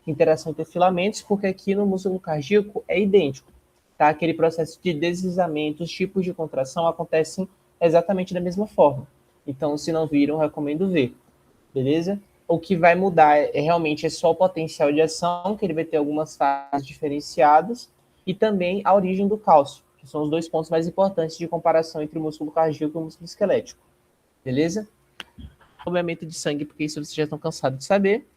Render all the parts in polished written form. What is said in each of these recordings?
interação entre filamentos, porque aqui no músculo cardíaco é idêntico, tá? Aquele processo de deslizamento, os tipos de contração acontecem exatamente da mesma forma. Então, se não viram, recomendo ver, beleza? O que vai mudar realmente só o potencial de ação, que ele vai ter algumas fases diferenciadas, e também a origem do cálcio, que são os dois pontos mais importantes de comparação entre o músculo cardíaco e o músculo esquelético, beleza? Bombeamento de sangue, porque isso vocês já estão cansados de saber,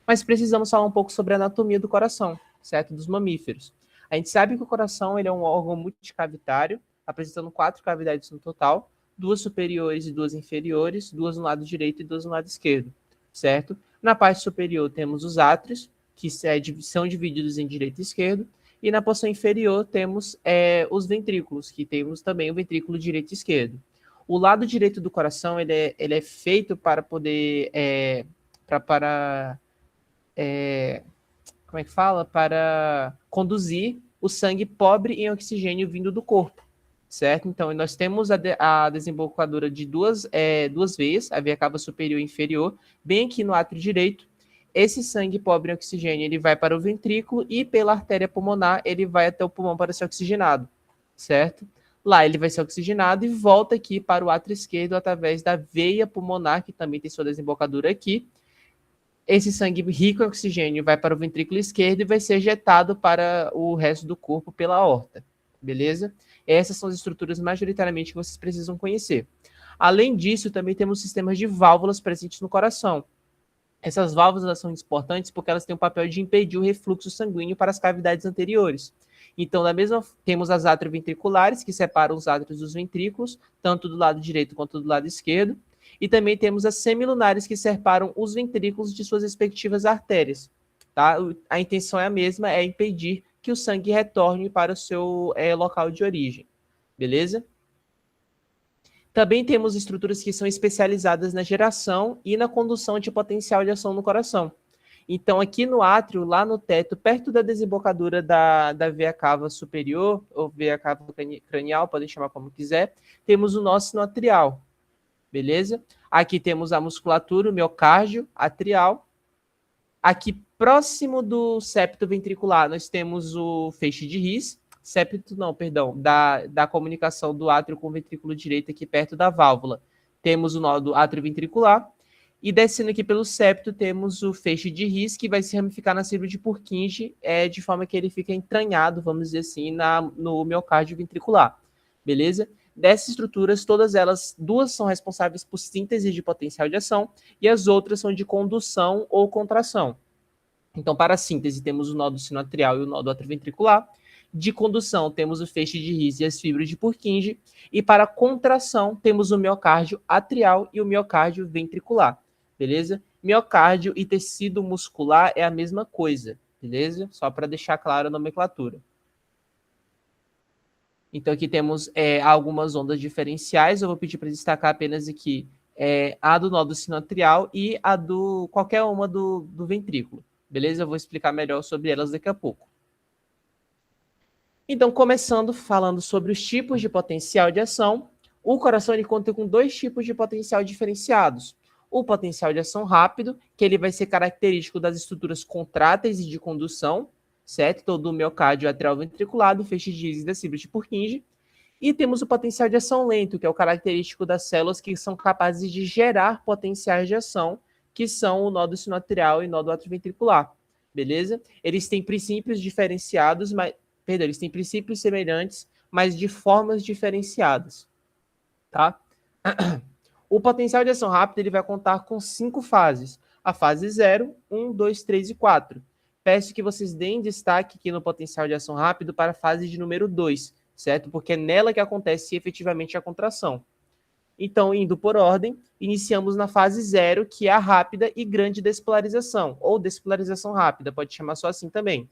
mas precisamos falar um pouco sobre a anatomia do coração, certo? Dos mamíferos. A gente sabe que o coração ele é um órgão multicavitário, apresentando 4 cavidades no total, 2 superiores e 2 inferiores, 2 no lado direito e 2 no lado esquerdo, certo? Na parte superior temos os átrios, que são divididos em direito e esquerdo, e na porção inferior temos os ventrículos, que temos também o ventrículo direito e esquerdo. O lado direito do coração ele é feito para poder como é que fala? Para conduzir o sangue pobre em oxigênio vindo do corpo, certo? Então, nós temos a desembocadura de duas veias, a veia cava superior e inferior, bem aqui no átrio direito. Esse sangue pobre em oxigênio, ele vai para o ventrículo e pela artéria pulmonar, ele vai até o pulmão para ser oxigenado, certo? Lá ele vai ser oxigenado e volta aqui para o átrio esquerdo através da veia pulmonar, que também tem sua desembocadura aqui. Esse sangue rico em oxigênio vai para o ventrículo esquerdo e vai ser ejetado para o resto do corpo pela aorta, beleza? Essas são as estruturas majoritariamente que vocês precisam conhecer. Além disso, também temos sistemas de válvulas presentes no coração. Essas válvulas são importantes porque elas têm o papel de impedir o refluxo sanguíneo para as cavidades anteriores. Então, temos as atrioventriculares, que separam os átrios dos ventrículos, tanto do lado direito quanto do lado esquerdo. E também temos as semilunares, que separam os ventrículos de suas respectivas artérias. Tá? A intenção é a mesma, é impedir que o sangue retorne para o seu local de origem. Beleza? Também temos estruturas que são especializadas na geração e na condução de potencial de ação no coração. Então, aqui no átrio, lá no teto, perto da desembocadura da veia cava superior, ou veia cava cranial, podem chamar como quiser, temos o nó sinoatrial, beleza? Aqui temos a musculatura, o miocárdio atrial. Aqui, próximo do septo ventricular, nós temos o feixe de His, da comunicação do átrio com o ventrículo direito aqui perto da válvula. Temos o nó do átrio ventricular, e descendo aqui pelo septo, temos o feixe de His, que vai se ramificar na síndrome de Purkinje, de forma que ele fica entranhado, vamos dizer assim, no miocárdio ventricular. Beleza? Dessas estruturas, todas elas, 2 são responsáveis por síntese de potencial de ação, e as outras são de condução ou contração. Então, para a síntese, temos o nó do sinoatrial e o nó do atrioventricular. De condução, temos o feixe de His e as fibras de Purkinje. E para contração, temos o miocárdio atrial e o miocárdio ventricular. Beleza? Miocárdio e tecido muscular é a mesma coisa. Beleza? Só para deixar claro a nomenclatura. Então, aqui temos algumas ondas diferenciais. Eu vou pedir para destacar apenas aqui a do nó do sinoatrial e a do qualquer uma do ventrículo. Beleza? Eu vou explicar melhor sobre elas daqui a pouco. Então, começando falando sobre os tipos de potencial de ação, o coração ele conta com 2 tipos de potencial diferenciados. O potencial de ação rápido, que ele vai ser característico das estruturas contráteis e de condução, certo? Todo o miocárdio atrial ventriculado, feixe de His e das fibras de Purkinje. E temos o potencial de ação lento, que é o característico das células que são capazes de gerar potenciais de ação, que são o nó do sinoatrial e o nó do atrioventricular. Beleza? Eles têm princípios diferenciados, eles têm princípios semelhantes, mas de formas diferenciadas. Tá? O potencial de ação rápida ele vai contar com 5 fases. A fase 0, 1, 2, 3 e 4. Peço que vocês deem destaque aqui no potencial de ação rápido para a fase de número 2, certo? Porque é nela que acontece efetivamente a contração. Então, indo por ordem, iniciamos na fase 0, que é a rápida e grande despolarização, ou despolarização rápida, pode chamar só assim também.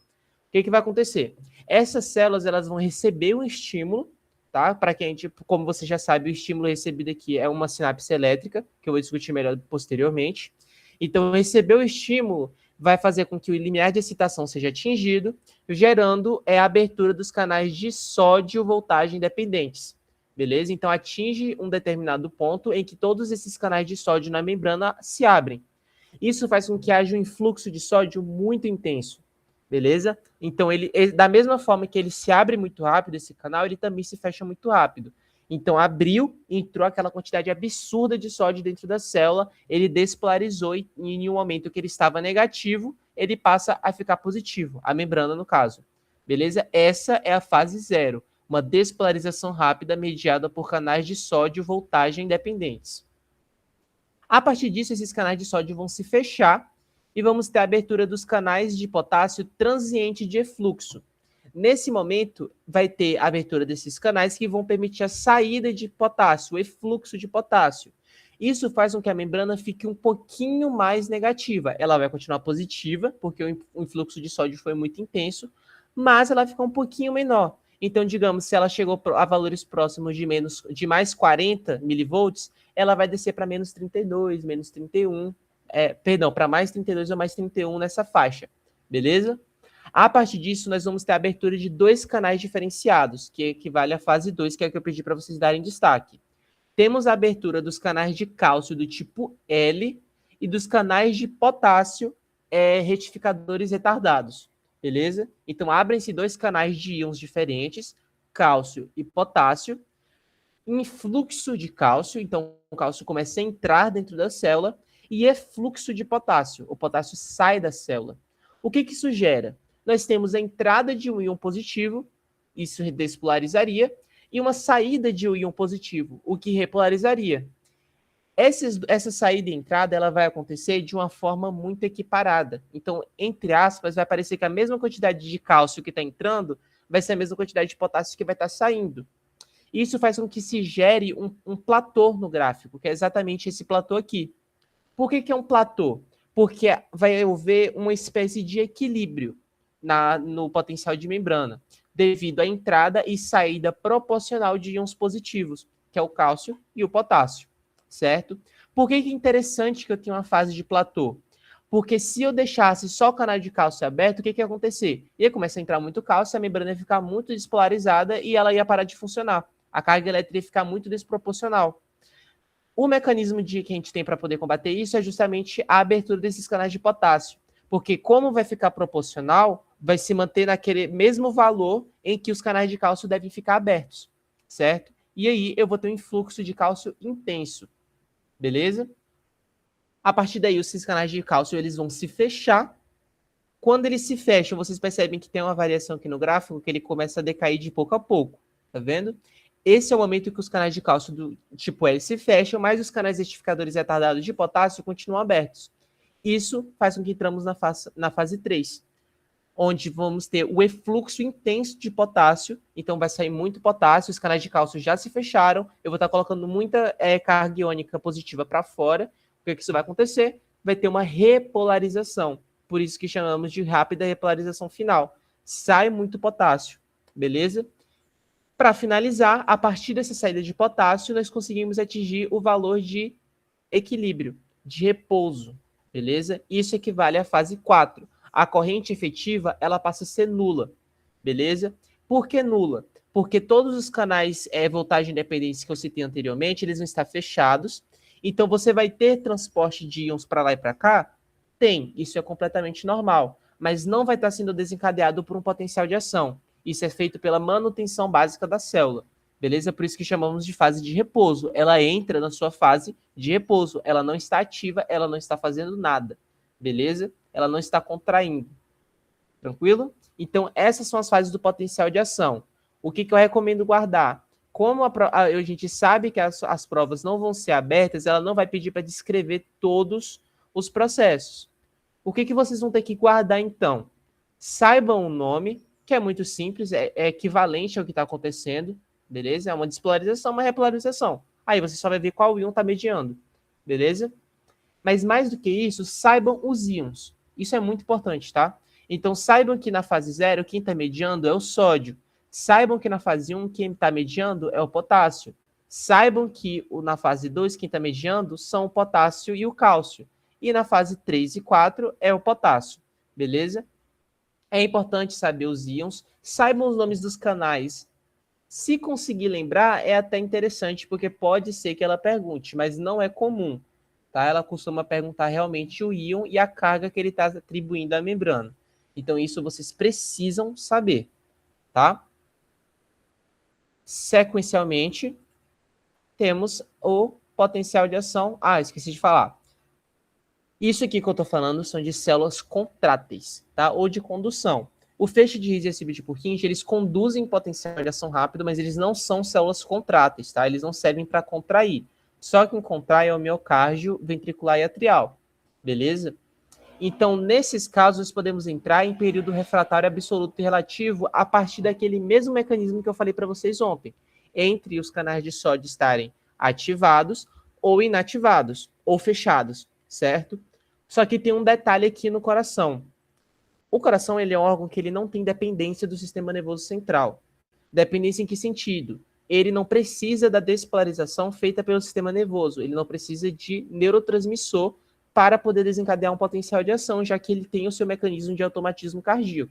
O que vai acontecer? Essas células elas vão receber um estímulo, tá? Para que a gente, como você já sabe, o estímulo recebido aqui é uma sinapse elétrica, que eu vou discutir melhor posteriormente. Então, receber o estímulo vai fazer com que o limiar de excitação seja atingido, gerando a abertura dos canais de sódio voltagem dependentes. Beleza? Então, atinge um determinado ponto em que todos esses canais de sódio na membrana se abrem. Isso faz com que haja um influxo de sódio muito intenso, beleza? Então, da mesma forma que ele se abre muito rápido, esse canal, ele também se fecha muito rápido. Então, abriu, entrou aquela quantidade absurda de sódio dentro da célula, ele despolarizou e em um momento que ele estava negativo, ele passa a ficar positivo, a membrana no caso. Beleza? Essa é a fase 0, uma despolarização rápida mediada por canais de sódio voltagem dependentes. A partir disso, esses canais de sódio vão se fechar e vamos ter a abertura dos canais de potássio transiente de efluxo. Nesse momento, vai ter a abertura desses canais que vão permitir a saída de potássio, o efluxo de potássio. Isso faz com que a membrana fique um pouquinho mais negativa. Ela vai continuar positiva, porque o influxo de sódio foi muito intenso, mas ela fica um pouquinho menor. Então, digamos, se ela chegou a valores próximos de mais 40 milivolts, ela vai descer para menos 32, menos 31, perdão, para mais 32 ou mais 31 nessa faixa, beleza? A partir disso, nós vamos ter a abertura de 2 canais diferenciados, que equivale à fase 2, que é o que eu pedi para vocês darem destaque. Temos a abertura dos canais de cálcio do tipo L e dos canais de potássio retificadores retardados, beleza? Então, abrem-se 2 canais de íons diferentes, cálcio e potássio, influxo de cálcio, então o cálcio começa a entrar dentro da célula, e efluxo de potássio, o potássio sai da célula. O que isso gera? Nós temos a entrada de um íon positivo, isso despolarizaria, e uma saída de um íon positivo, o que repolarizaria. Essa saída e entrada ela vai acontecer de uma forma muito equiparada. Então, entre aspas, vai parecer que a mesma quantidade de cálcio que está entrando vai ser a mesma quantidade de potássio que vai estar saindo. Isso faz com que se gere um platô no gráfico, que é exatamente esse platô aqui. Por que é um platô? Porque vai haver uma espécie de equilíbrio no potencial de membrana, devido à entrada e saída proporcional de íons positivos, que é o cálcio e o potássio, certo? Por que é interessante que eu tenha uma fase de platô? Porque se eu deixasse só o canal de cálcio aberto, o que ia acontecer? Ia começar a entrar muito cálcio, a membrana ia ficar muito despolarizada e ela ia parar de funcionar. A carga elétrica ia ficar muito desproporcional. O mecanismo que a gente tem para poder combater isso é justamente a abertura desses canais de potássio. Porque como vai ficar proporcional, vai se manter naquele mesmo valor em que os canais de cálcio devem ficar abertos, certo? E aí eu vou ter um influxo de cálcio intenso, beleza? A partir daí, esses canais de cálcio eles vão se fechar. Quando eles se fecham, vocês percebem que tem uma variação aqui no gráfico, que ele começa a decair de pouco a pouco, tá vendo? Esse é o momento que os canais de cálcio do tipo L se fecham, mas os canais retificadores retardados de potássio continuam abertos. Isso faz com que entramos na fase 3, onde vamos ter o efluxo intenso de potássio, então vai sair muito potássio, os canais de cálcio já se fecharam, eu vou estar colocando muita carga iônica positiva para fora. O que isso vai acontecer? Vai ter uma repolarização, por isso que chamamos de rápida repolarização final. Sai muito potássio, beleza? Para finalizar, a partir dessa saída de potássio, nós conseguimos atingir o valor de equilíbrio, de repouso, beleza? Isso equivale à fase 4. A corrente efetiva, ela passa a ser nula, beleza? Por que nula? Porque todos os canais voltagem independentes que eu citei anteriormente, eles vão estar fechados. Então, você vai ter transporte de íons para lá e para cá? Tem, isso é completamente normal. Mas não vai estar sendo desencadeado por um potencial de ação. Isso é feito pela manutenção básica da célula, beleza? Por isso que chamamos de fase de repouso. Ela entra na sua fase de repouso. Ela não está ativa, ela não está fazendo nada, beleza? Ela não está contraindo. Tranquilo? Então, essas são as fases do potencial de ação. O que eu recomendo guardar? Como a gente sabe que as provas não vão ser abertas, ela não vai pedir para descrever todos os processos. O que vocês vão ter que guardar, então? Saibam o nome, que é muito simples, é equivalente ao que está acontecendo, beleza? É uma despolarização, uma repolarização. Aí você só vai ver qual íon está mediando, beleza? Mas mais do que isso, saibam os íons. Isso é muito importante, tá? Então saibam que na fase 0, quem está mediando é o sódio. Saibam que na fase 1, quem está mediando é o potássio. Saibam que na fase 2, quem está mediando são o potássio e o cálcio. E na fase 3 e 4 é o potássio, beleza? É importante saber os íons, saibam os nomes dos canais. Se conseguir lembrar, é até interessante, porque pode ser que ela pergunte, mas não é comum, tá? Ela costuma perguntar realmente o íon e a carga que ele está atribuindo à membrana. Então, isso vocês precisam saber, tá? Sequencialmente, temos o potencial de ação. Ah, esqueci de falar. Isso aqui que eu estou falando são de células contráteis, tá? Ou de condução. O feixe de Riese e Cibit-Purkinje, eles conduzem potencial de ação rápido, mas eles não são células contráteis, tá? Eles não servem para contrair. Só quem contrai é o miocárdio ventricular e atrial, beleza? Então, nesses casos, nós podemos entrar em período refratário absoluto e relativo a partir daquele mesmo mecanismo que eu falei para vocês ontem, entre os canais de sódio estarem ativados ou inativados, ou fechados, certo? Só que tem um detalhe aqui no coração. O coração ele é um órgão que ele não tem dependência do sistema nervoso central. Dependência em que sentido? Ele não precisa da despolarização feita pelo sistema nervoso, ele não precisa de neurotransmissor para poder desencadear um potencial de ação, já que ele tem o seu mecanismo de automatismo cardíaco.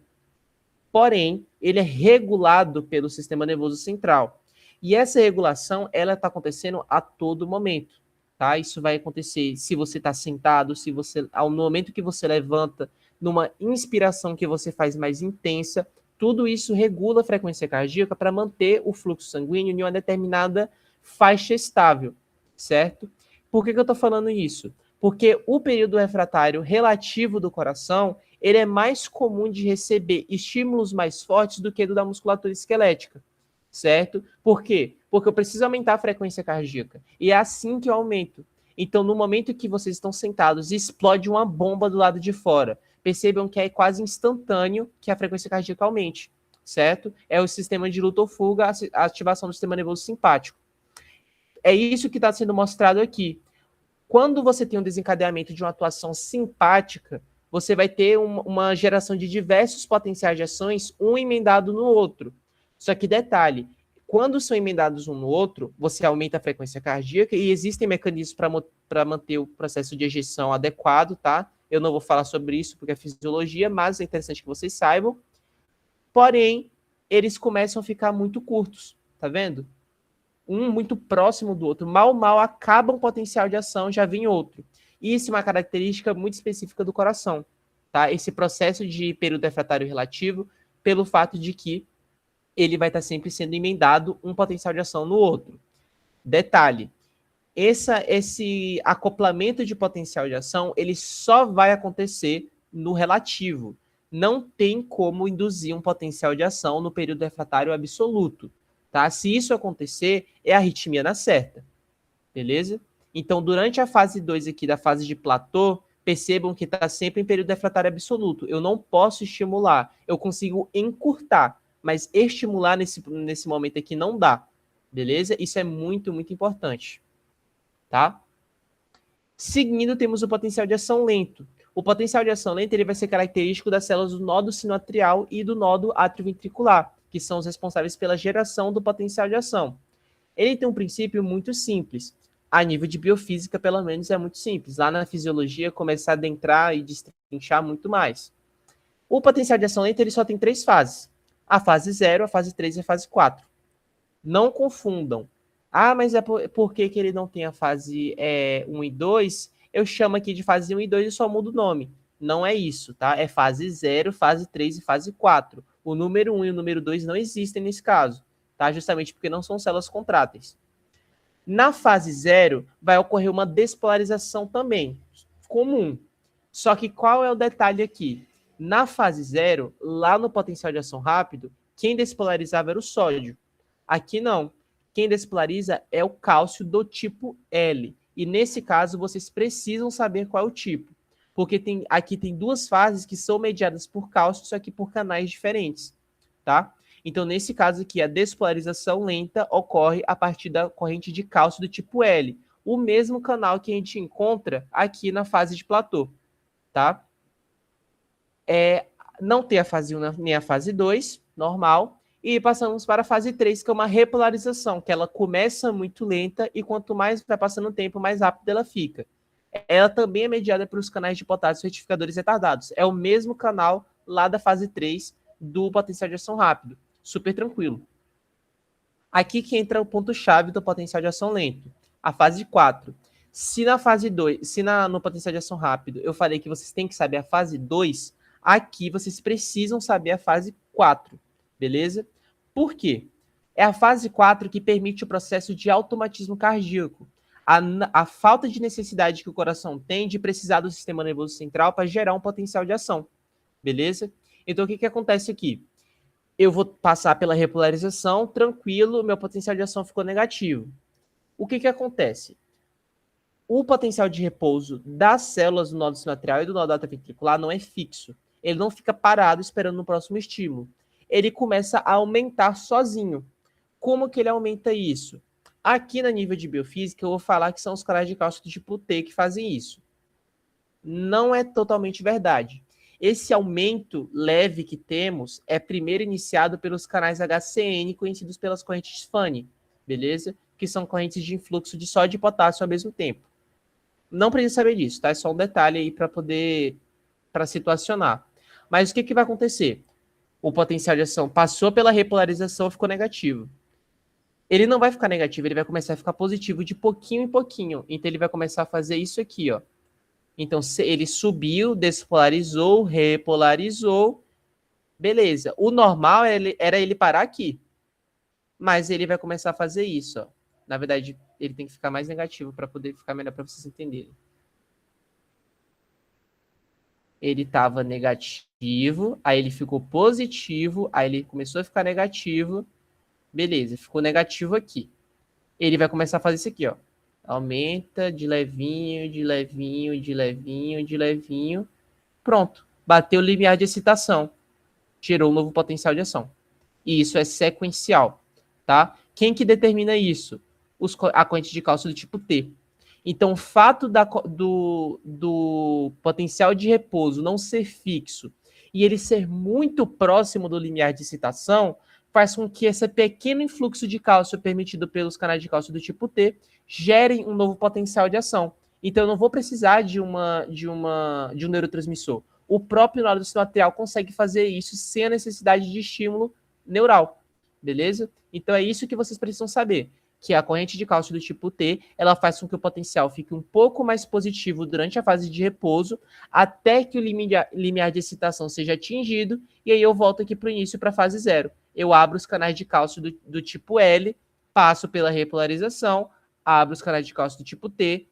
Porém, ele é regulado pelo sistema nervoso central. E essa regulação, ela está acontecendo a todo momento, tá? Isso vai acontecer se você está sentado, se você, ao momento que você levanta, numa inspiração que você faz mais intensa, tudo isso regula a frequência cardíaca para manter o fluxo sanguíneo em uma determinada faixa estável, certo? Por que eu estou falando isso? Porque o período refratário relativo do coração, ele é mais comum de receber estímulos mais fortes do que o da musculatura esquelética, certo? Por quê? Porque eu preciso aumentar a frequência cardíaca. E é assim que eu aumento. Então, no momento que vocês estão sentados, explode uma bomba do lado de fora. Percebam que é quase instantâneo que a frequência cardíaca aumente, certo? É o sistema de luta ou fuga, a ativação do sistema nervoso simpático. É isso que está sendo mostrado aqui. Quando você tem um desencadeamento de uma atuação simpática, você vai ter uma geração de diversos potenciais de ações, um emendado no outro. Só que detalhe, quando são emendados um no outro, você aumenta a frequência cardíaca e existem mecanismos para manter o processo de ejeção adequado, tá? Eu não vou falar sobre isso porque é fisiologia, mas é interessante que vocês saibam. Porém, eles começam a ficar muito curtos, tá vendo? Um muito próximo do outro. Mal acaba um potencial de ação, já vem outro. Isso é uma característica muito específica do coração, tá? Esse processo de período refratário relativo, pelo fato de que ele vai estar sempre sendo emendado um potencial de ação no outro. Detalhe, esse acoplamento de potencial de ação, ele só vai acontecer no relativo. Não tem como induzir um potencial de ação no período refratário absoluto. Tá? Se isso acontecer, é a arritmia na certa. Beleza? Então, durante a fase 2 aqui da fase de platô, percebam que está sempre em período refratário absoluto. Eu não posso estimular, eu consigo encurtar, mas estimular nesse momento aqui não dá. Beleza? Isso é muito, muito importante. Tá? Seguindo, temos o potencial de ação lento. O potencial de ação lento ele vai ser característico das células do nodo sinoatrial e do nodo atrioventricular, que são os responsáveis pela geração do potencial de ação. Ele tem um princípio muito simples. A nível de biofísica, pelo menos, é muito simples. Lá na fisiologia, começar a adentrar e destrinchar muito mais. O potencial de ação lenta ele só tem 3 fases. A fase 0, a fase 3 e a fase 4. Não confundam. Ah, mas é por que ele não tem a fase 1 e 2? Eu chamo aqui de fase 1 e 2 e só mudo o nome. Não é isso, tá? É fase 0, fase 3 e fase 4. O número 1 e o número 2 não existem nesse caso, tá? Justamente porque não são células contráteis. Na fase 0, vai ocorrer uma despolarização também, comum. Só que qual é o detalhe aqui? Na fase 0, lá no potencial de ação rápido, quem despolarizava era o sódio. Aqui não. Quem despolariza é o cálcio do tipo L. E nesse caso, vocês precisam saber qual é o tipo. Porque aqui tem 2 fases que são mediadas por cálcio, só que por canais diferentes. Tá? Então, nesse caso aqui, a despolarização lenta ocorre a partir da corrente de cálcio do tipo L. O mesmo canal que a gente encontra aqui na fase de platô. Tá? Não tem a fase 1 nem a fase 2, normal. E passamos para a fase 3, que é uma repolarização, que ela começa muito lenta e quanto mais vai passando o tempo, mais rápido ela fica. Ela também é mediada pelos canais de potássio retificadores retardados. É o mesmo canal lá da fase 3 do potencial de ação rápido. Super tranquilo. Aqui que entra o ponto-chave do potencial de ação lento. A fase 4. Se na fase 2, se no potencial de ação rápido, eu falei que vocês têm que saber a fase 2, aqui vocês precisam saber a fase 4, beleza? Por quê? É a fase 4 que permite o processo de automatismo cardíaco. A falta de necessidade que o coração tem de precisar do sistema nervoso central para gerar um potencial de ação, beleza? Então, o que acontece aqui? Eu vou passar pela repolarização, tranquilo, meu potencial de ação ficou negativo. O que acontece? O potencial de repouso das células do nódulo sinoatrial e do nódulo atrioventricular não é fixo. Ele não fica parado esperando o próximo estímulo. Ele começa a aumentar sozinho. Como que ele aumenta isso? Aqui no nível de biofísica, eu vou falar que são os canais de cálcio do tipo T que fazem isso. Não é totalmente verdade. Esse aumento leve que temos é primeiro iniciado pelos canais HCN, conhecidos pelas correntes Fanny, beleza? Que são correntes de influxo de sódio e potássio ao mesmo tempo. Não precisa saber disso, tá? É só um detalhe aí para situacionar. Mas o que vai acontecer? O potencial de ação passou pela repolarização e ficou negativo. Ele não vai ficar negativo, ele vai começar a ficar positivo de pouquinho em pouquinho. Então ele vai começar a fazer isso aqui, ó. Então ele subiu, despolarizou, repolarizou, beleza. O normal era ele parar aqui. Mas ele vai começar a fazer isso, ó. Na verdade, ele tem que ficar mais negativo para poder ficar melhor para vocês entenderem. Ele estava negativo, aí ele ficou positivo, aí ele começou a ficar negativo. Beleza, ficou negativo aqui. Ele vai começar a fazer isso aqui, ó. Aumenta de levinho, de levinho, de levinho, de levinho. Pronto. Bateu o limiar de excitação. Gerou um novo potencial de ação. E isso é sequencial, tá? Quem que determina isso? A corrente de cálcio do tipo T. Então, o fato do potencial de repouso não ser fixo e ele ser muito próximo do limiar de excitação faz com que esse pequeno influxo de cálcio permitido pelos canais de cálcio do tipo T gerem um novo potencial de ação. Então, eu não vou precisar de um neurotransmissor. O próprio nódulo sinoatrial consegue fazer isso sem a necessidade de estímulo neural, beleza? Então, é isso que vocês precisam saber, que a corrente de cálcio do tipo T, ela faz com que o potencial fique um pouco mais positivo durante a fase de repouso, até que o limiar de excitação seja atingido, e aí eu volto aqui para o início, para a fase 0. Eu abro os canais de cálcio do tipo L, passo pela repolarização, abro os canais de cálcio do tipo T,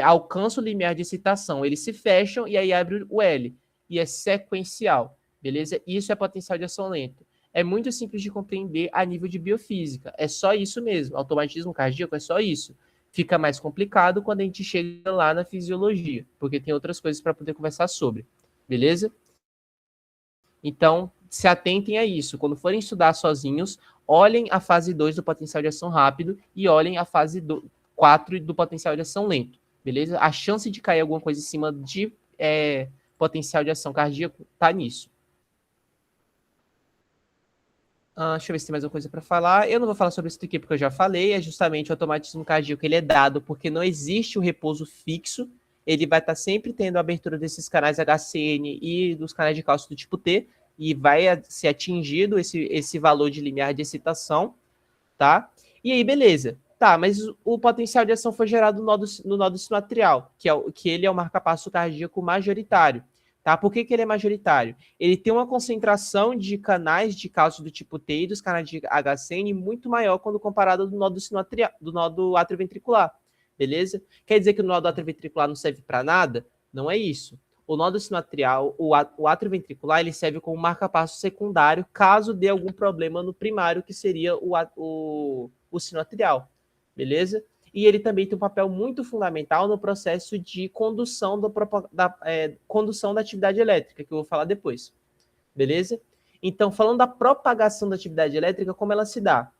alcanço o limiar de excitação, eles se fecham, e aí abre o L, e é sequencial, beleza? Isso é potencial de ação lento. É muito simples de compreender a nível de biofísica. É só isso mesmo. Automatismo cardíaco é só isso. Fica mais complicado quando a gente chega lá na fisiologia, porque tem outras coisas para poder conversar sobre. Beleza? Então, se atentem a isso. Quando forem estudar sozinhos, olhem a fase 2 do potencial de ação rápido e olhem a fase 4 do potencial de ação lento. Beleza? A chance de cair alguma coisa em cima de potencial de ação cardíaco está nisso. Deixa eu ver se tem mais uma coisa para falar. Eu não vou falar sobre isso aqui porque eu já falei. É justamente o automatismo cardíaco. Ele é dado porque não existe o repouso fixo. Ele vai estar sempre tendo a abertura desses canais HCN e dos canais de cálcio do tipo T. E vai ser atingido esse valor de limiar de excitação, tá? E aí, beleza. Tá, mas o potencial de ação foi gerado no nódulo sinoatrial, que ele é o marcapasso cardíaco majoritário. Tá? Por que ele é majoritário? Ele tem uma concentração de canais de cálcio do tipo T e dos canais de HCN muito maior quando comparado do nódulo sinoatrial, do nódulo atrioventricular, beleza? Quer dizer que o nódulo atrioventricular não serve para nada? Não é isso. O nódulo sinoatrial, o atrioventricular, ele serve como marcapasso secundário caso dê algum problema no primário, que seria o sinoatrial, beleza? E ele também tem um papel muito fundamental no processo de condução condução da atividade elétrica, que eu vou falar depois. Beleza? Então, falando da propagação da atividade elétrica, como ela se dá?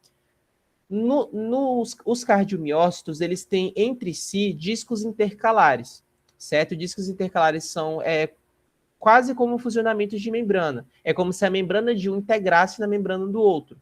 Os cardiomiócitos, eles têm entre si discos intercalares, certo? Discos intercalares são quase como funcionamentos de membrana. É como se a membrana de um integrasse na membrana do outro,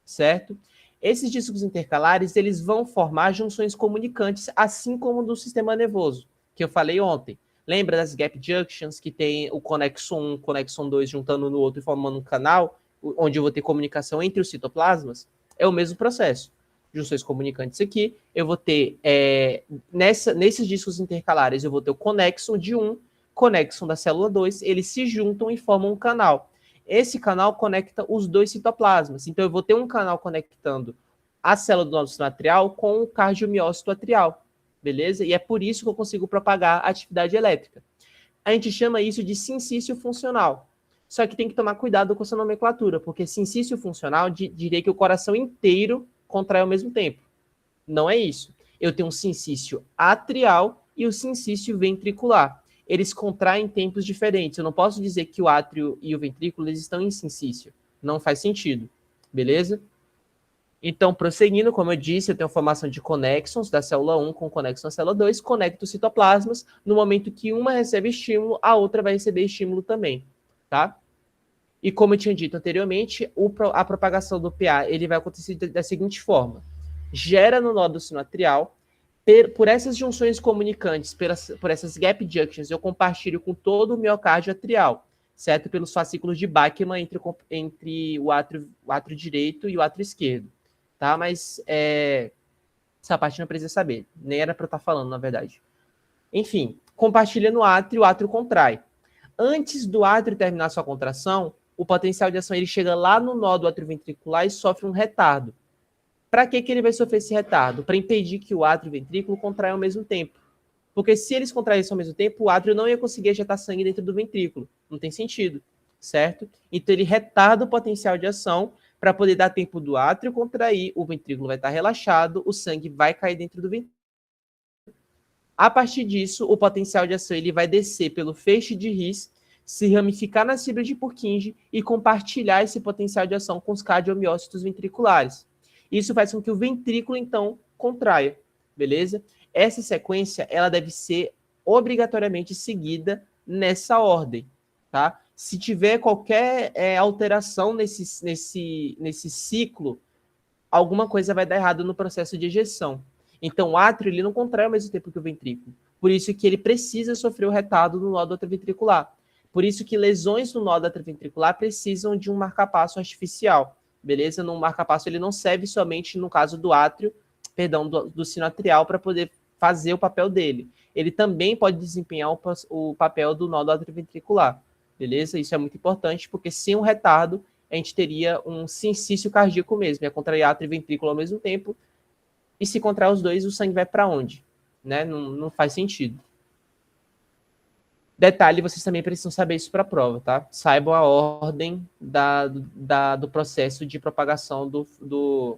certo? Esses discos intercalares, eles vão formar junções comunicantes, assim como do sistema nervoso, que eu falei ontem. Lembra das gap junctions, que tem o conexon 1, conexon 2 juntando no outro e formando um canal, onde eu vou ter comunicação entre os citoplasmas? É o mesmo processo. junções comunicantes aqui, eu vou ter, nesses discos intercalares, eu vou ter o conexon de 1, conexon da célula 2, eles se juntam e formam um canal. Esse canal conecta os dois citoplasmas. Então, eu vou ter um canal conectando a célula do nódulo sinoatrial com o cardiomiócito atrial, beleza? E é por isso que eu consigo propagar a atividade elétrica. A gente chama isso de sincício funcional. Só que tem que tomar cuidado com essa nomenclatura, porque sincício funcional diria que o coração inteiro contrai ao mesmo tempo. Não é isso. Eu tenho um sincício atrial e o sincício ventricular. Eles contraem em tempos diferentes. Eu não posso dizer que o átrio e o ventrículo eles estão em sincício. Não faz sentido. Beleza? Então, prosseguindo, como eu disse, eu tenho a formação de conexons da célula 1 com conexão da célula 2, conecto os citoplasmas. No momento que uma recebe estímulo, a outra vai receber estímulo também. Tá? E como eu tinha dito anteriormente, a propagação do PA ele vai acontecer da seguinte forma. Gera no nódulo sinoatrial, por essas junções comunicantes, por essas gap junctions, eu compartilho com todo o miocárdio atrial, certo? Pelos fascículos de Bachmann entre o átrio direito e o átrio esquerdo, tá? Mas essa parte não precisa saber, nem era para eu estar falando, na verdade. Enfim, compartilha no átrio, o átrio contrai. Antes do átrio terminar sua contração, o potencial de ação ele chega lá no nódulo atrioventricular e sofre um retardo. Para que ele vai sofrer esse retardo? Para impedir que o átrio e o ventrículo contraiam ao mesmo tempo. Porque se eles contraíssem ao mesmo tempo, o átrio não ia conseguir ejetar sangue dentro do ventrículo. Não tem sentido, certo? Então ele retarda o potencial de ação para poder dar tempo do átrio contrair, o ventrículo vai estar relaxado, o sangue vai cair dentro do ventrículo. A partir disso, o potencial de ação ele vai descer pelo feixe de His, se ramificar nas fibras de Purkinje e compartilhar esse potencial de ação com os cardiomiócitos ventriculares. Isso faz com que o ventrículo, então, contraia, beleza? Essa sequência, ela deve ser obrigatoriamente seguida nessa ordem, tá? Se tiver qualquer alteração nesse ciclo, alguma coisa vai dar errado no processo de ejeção. Então, o átrio ele não contrai ao mesmo tempo que o ventrículo. Por isso que ele precisa sofrer o retardo no nódulo atrioventricular. Por isso que lesões no nódulo atrioventricular precisam de um marcapasso artificial. Beleza? No marcapasso ele não serve somente no caso do átrio, do sino atrial para poder fazer o papel dele. Ele também pode desempenhar o papel do nódulo atrioventricular. Beleza? Isso é muito importante, porque sem um retardo, a gente teria um sincício cardíaco mesmo, ia contrair átrio e ventrículo ao mesmo tempo, e se contrair os dois, o sangue vai para onde? Né? Não faz sentido. Detalhe, vocês também precisam saber isso para a prova, tá? Saibam a ordem do processo de propagação do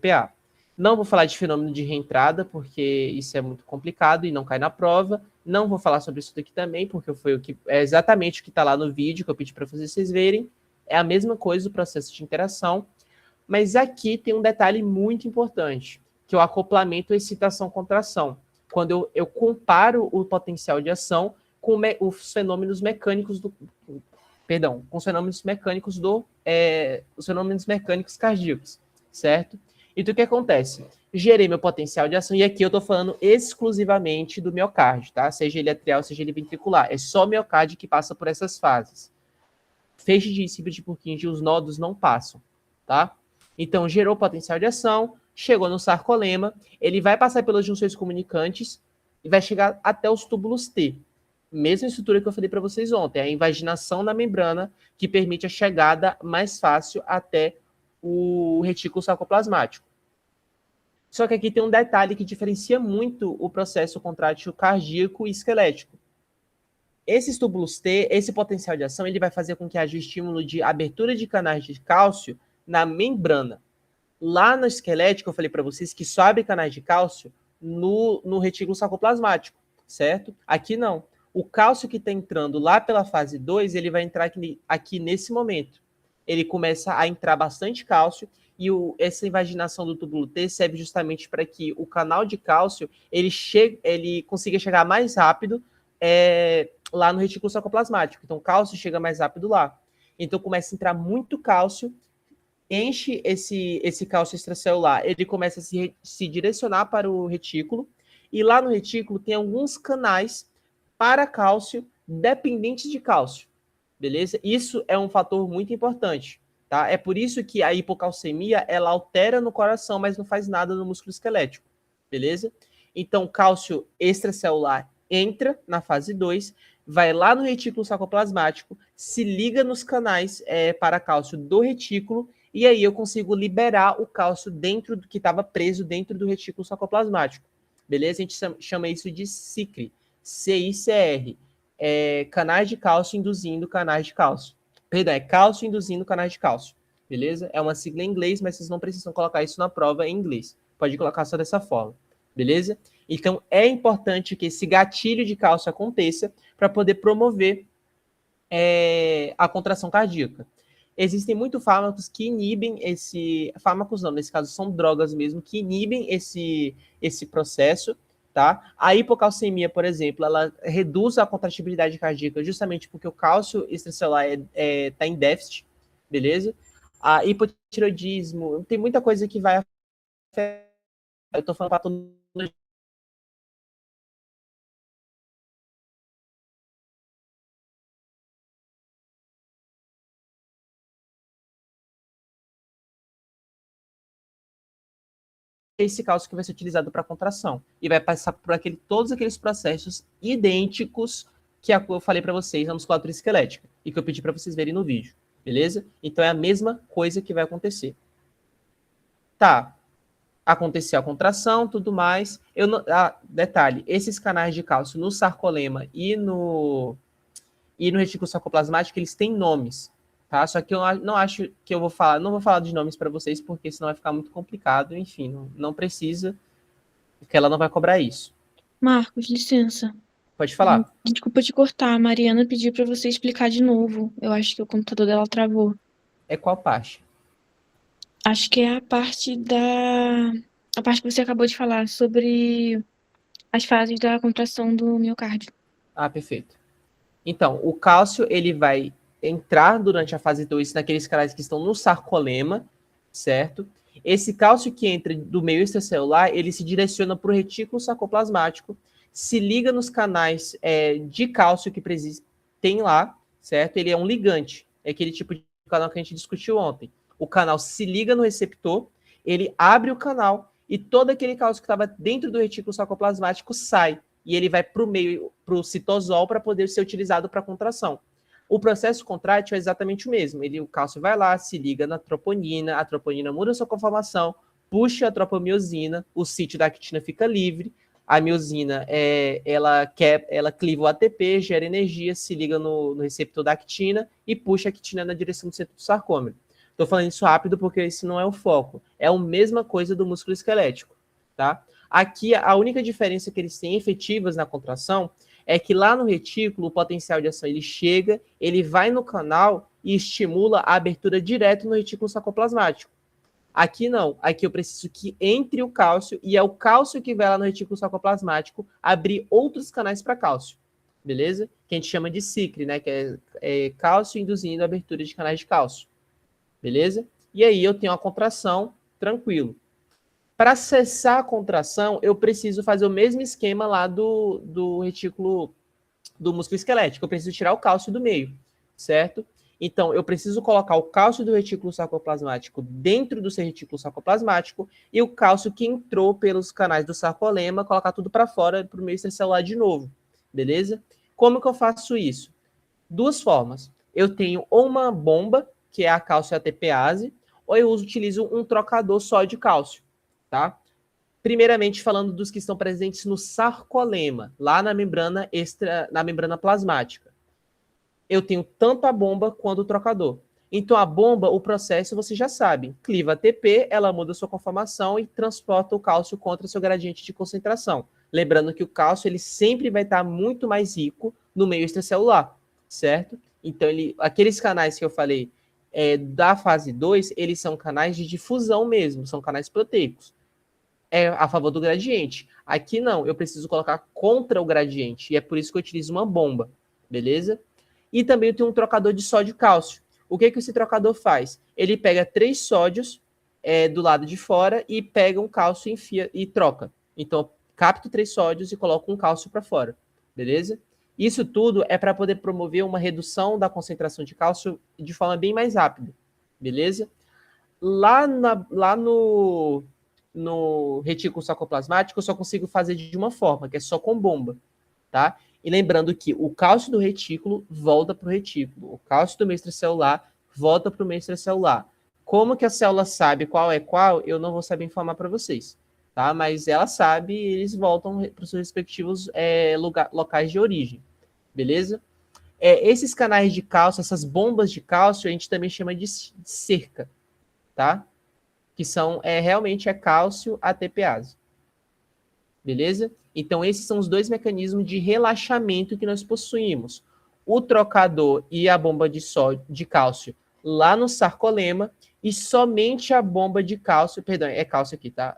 PA. Não vou falar de fenômeno de reentrada, porque isso é muito complicado e não cai na prova. Não vou falar sobre isso daqui também, porque é exatamente o que está lá no vídeo que eu pedi para vocês verem. É a mesma coisa o processo de interação. Mas aqui tem um detalhe muito importante, que é o acoplamento excitação-contração. Quando eu comparo o potencial de ação com os fenômenos mecânicos com os fenômenos mecânicos os fenômenos mecânicos cardíacos, certo? Então, o que acontece? Gerei meu potencial de ação, e aqui eu estou falando exclusivamente do miocárdio, tá? Seja ele atrial, seja ele ventricular. É só o miocárdio que passa por essas fases. Feixe de fibra de Purkinje, os nódulos não passam, tá? Então, gerou potencial de ação, chegou no sarcolema, ele vai passar pelas junções comunicantes e vai chegar até os túbulos T. Mesma estrutura que eu falei para vocês ontem, a invaginação na membrana que permite a chegada mais fácil até o retículo sarcoplasmático. Só que aqui tem um detalhe que diferencia muito o processo contrátil cardíaco e esquelético. Esses túbulos T, esse potencial de ação, ele vai fazer com que haja estímulo de abertura de canais de cálcio na membrana. Lá no esquelético, eu falei para vocês que só abre canais de cálcio no retículo sarcoplasmático, certo? Aqui não. O cálcio que está entrando lá pela fase 2, ele vai entrar aqui nesse momento. Ele começa a entrar bastante cálcio e essa invaginação do túbulo T serve justamente para que o canal de cálcio ele consiga chegar mais rápido lá no retículo sarcoplasmático. Então, o cálcio chega mais rápido lá. Então, começa a entrar muito cálcio, enche esse cálcio extracelular, ele começa a se direcionar para o retículo, e lá no retículo tem alguns canais para cálcio dependentes de cálcio, beleza? Isso é um fator muito importante, tá? É por isso que a hipocalcemia, ela altera no coração, mas não faz nada no músculo esquelético, beleza? Então, cálcio extracelular entra na fase 2, vai lá no retículo sarcoplasmático, se liga nos canais para cálcio do retículo, e aí eu consigo liberar o cálcio dentro do que estava preso dentro do retículo sarcoplasmático. Beleza? A gente chama isso de CICR, CICR, canais de cálcio induzindo canais de cálcio. Perdão, é cálcio induzindo canais de cálcio. Beleza? É uma sigla em inglês, mas vocês não precisam colocar isso na prova em inglês. Pode colocar só dessa forma. Beleza? Então, é importante que esse gatilho de cálcio aconteça para poder promover a contração cardíaca. Existem muitos fármacos que inibem fármacos não, nesse caso são drogas mesmo, que inibem esse processo, tá? A hipocalcemia, por exemplo, ela reduz a contratibilidade cardíaca justamente porque o cálcio extracelular está em déficit, beleza? A hipotireoidismo, tem muita coisa que vai afetar. Eu estou falando para todo mundo. Esse cálcio que vai ser utilizado para contração e vai passar por todos aqueles processos idênticos que eu falei para vocês na musculatura esquelética e que eu pedi para vocês verem no vídeo, beleza? Então é a mesma coisa que vai acontecer. Tá, aconteceu a contração, tudo mais. Detalhe, esses canais de cálcio no sarcolema e no retículo sarcoplasmático, eles têm nomes, tá? Só que eu não acho que eu vou falar, não vou falar de nomes para vocês, porque senão vai ficar muito complicado, enfim, não precisa, porque ela não vai cobrar isso. Marcos, licença. Pode falar. Desculpa te cortar, a Mariana pediu para você explicar de novo. Eu acho que o computador dela travou. É qual parte? Acho que é a parte a parte que você acabou de falar sobre as fases da contração do miocárdio. Ah, perfeito. Então, o cálcio, ele vai entrar durante a fase 2 naqueles canais que estão no sarcolema, certo? Esse cálcio que entra do meio extracelular, ele se direciona para o retículo sarcoplasmático, se liga nos canais de cálcio que tem lá, certo? Ele é um ligante, é aquele tipo de canal que a gente discutiu ontem. O canal se liga no receptor, ele abre o canal e todo aquele cálcio que estava dentro do retículo sarcoplasmático sai e ele vai para o meio, para o citosol, para poder ser utilizado para contração. O processo contrátil é exatamente o mesmo. O cálcio vai lá, se liga na troponina, a troponina muda sua conformação, puxa a tropomiosina, o sítio da actina fica livre, a miosina ela cliva o ATP, gera energia, se liga no receptor da actina e puxa a actina na direção do centro do sarcômero. Estou falando isso rápido porque esse não é o foco. É a mesma coisa do músculo esquelético, tá? Aqui, a única diferença que eles têm efetivas na contração é que lá no retículo, o potencial de ação ele chega, ele vai no canal e estimula a abertura direto no retículo sarcoplasmático. Aqui não. Aqui eu preciso que entre o cálcio e é o cálcio que vai lá no retículo sarcoplasmático abrir outros canais para cálcio. Beleza? Que a gente chama de CICR, né? Que é cálcio induzindo a abertura de canais de cálcio. Beleza? E aí eu tenho a contração tranquilo. Para cessar a contração, eu preciso fazer o mesmo esquema lá do retículo do músculo esquelético. Eu preciso tirar o cálcio do meio, certo? Então, eu preciso colocar o cálcio do retículo sarcoplasmático dentro do seu retículo sarcoplasmático e o cálcio que entrou pelos canais do sarcolema, colocar tudo para fora, para o meio extracelular de novo, beleza? Como que eu faço isso? Duas formas. Eu tenho ou uma bomba, que é a cálcio ATPase, ou eu utilizo um trocador só de cálcio, tá? Primeiramente, falando dos que estão presentes no sarcolema, lá na membrana plasmática. Eu tenho tanto a bomba quanto o trocador. Então, a bomba, o processo, você já sabe. Cliva ATP, ela muda sua conformação e transporta o cálcio contra seu gradiente de concentração. Lembrando que o cálcio ele sempre vai estar muito mais rico no meio extracelular, certo? Então, aqueles canais que eu falei da fase 2, eles são canais de difusão mesmo, são canais proteicos. É a favor do gradiente. Aqui não, eu preciso colocar contra o gradiente, e é por isso que eu utilizo uma bomba, beleza? E também eu tenho um trocador de sódio e cálcio. O que esse trocador faz? Ele pega 3 sódios do lado de fora e pega um cálcio e enfia e troca. Então, eu capto 3 sódios e coloco um cálcio para fora, beleza? Isso tudo é para poder promover uma redução da concentração de cálcio de forma bem mais rápida, beleza? Lá no retículo sarcoplasmático, eu só consigo fazer de uma forma, que é só com bomba, tá? E lembrando que o cálcio do retículo volta para o retículo, o cálcio do meio extracelular volta para o meio extracelular. Como que a célula sabe qual é qual, eu não vou saber informar para vocês, tá? Mas ela sabe e eles voltam para os seus respectivos locais de origem, beleza? Esses canais de cálcio, essas bombas de cálcio, a gente também chama de cerca, tá? Que são realmente cálcio ATPase. Beleza? Então, esses são os dois mecanismos de relaxamento que nós possuímos. O trocador e a bomba de cálcio lá no sarcolema e somente a bomba de cálcio, perdão, é cálcio aqui, tá?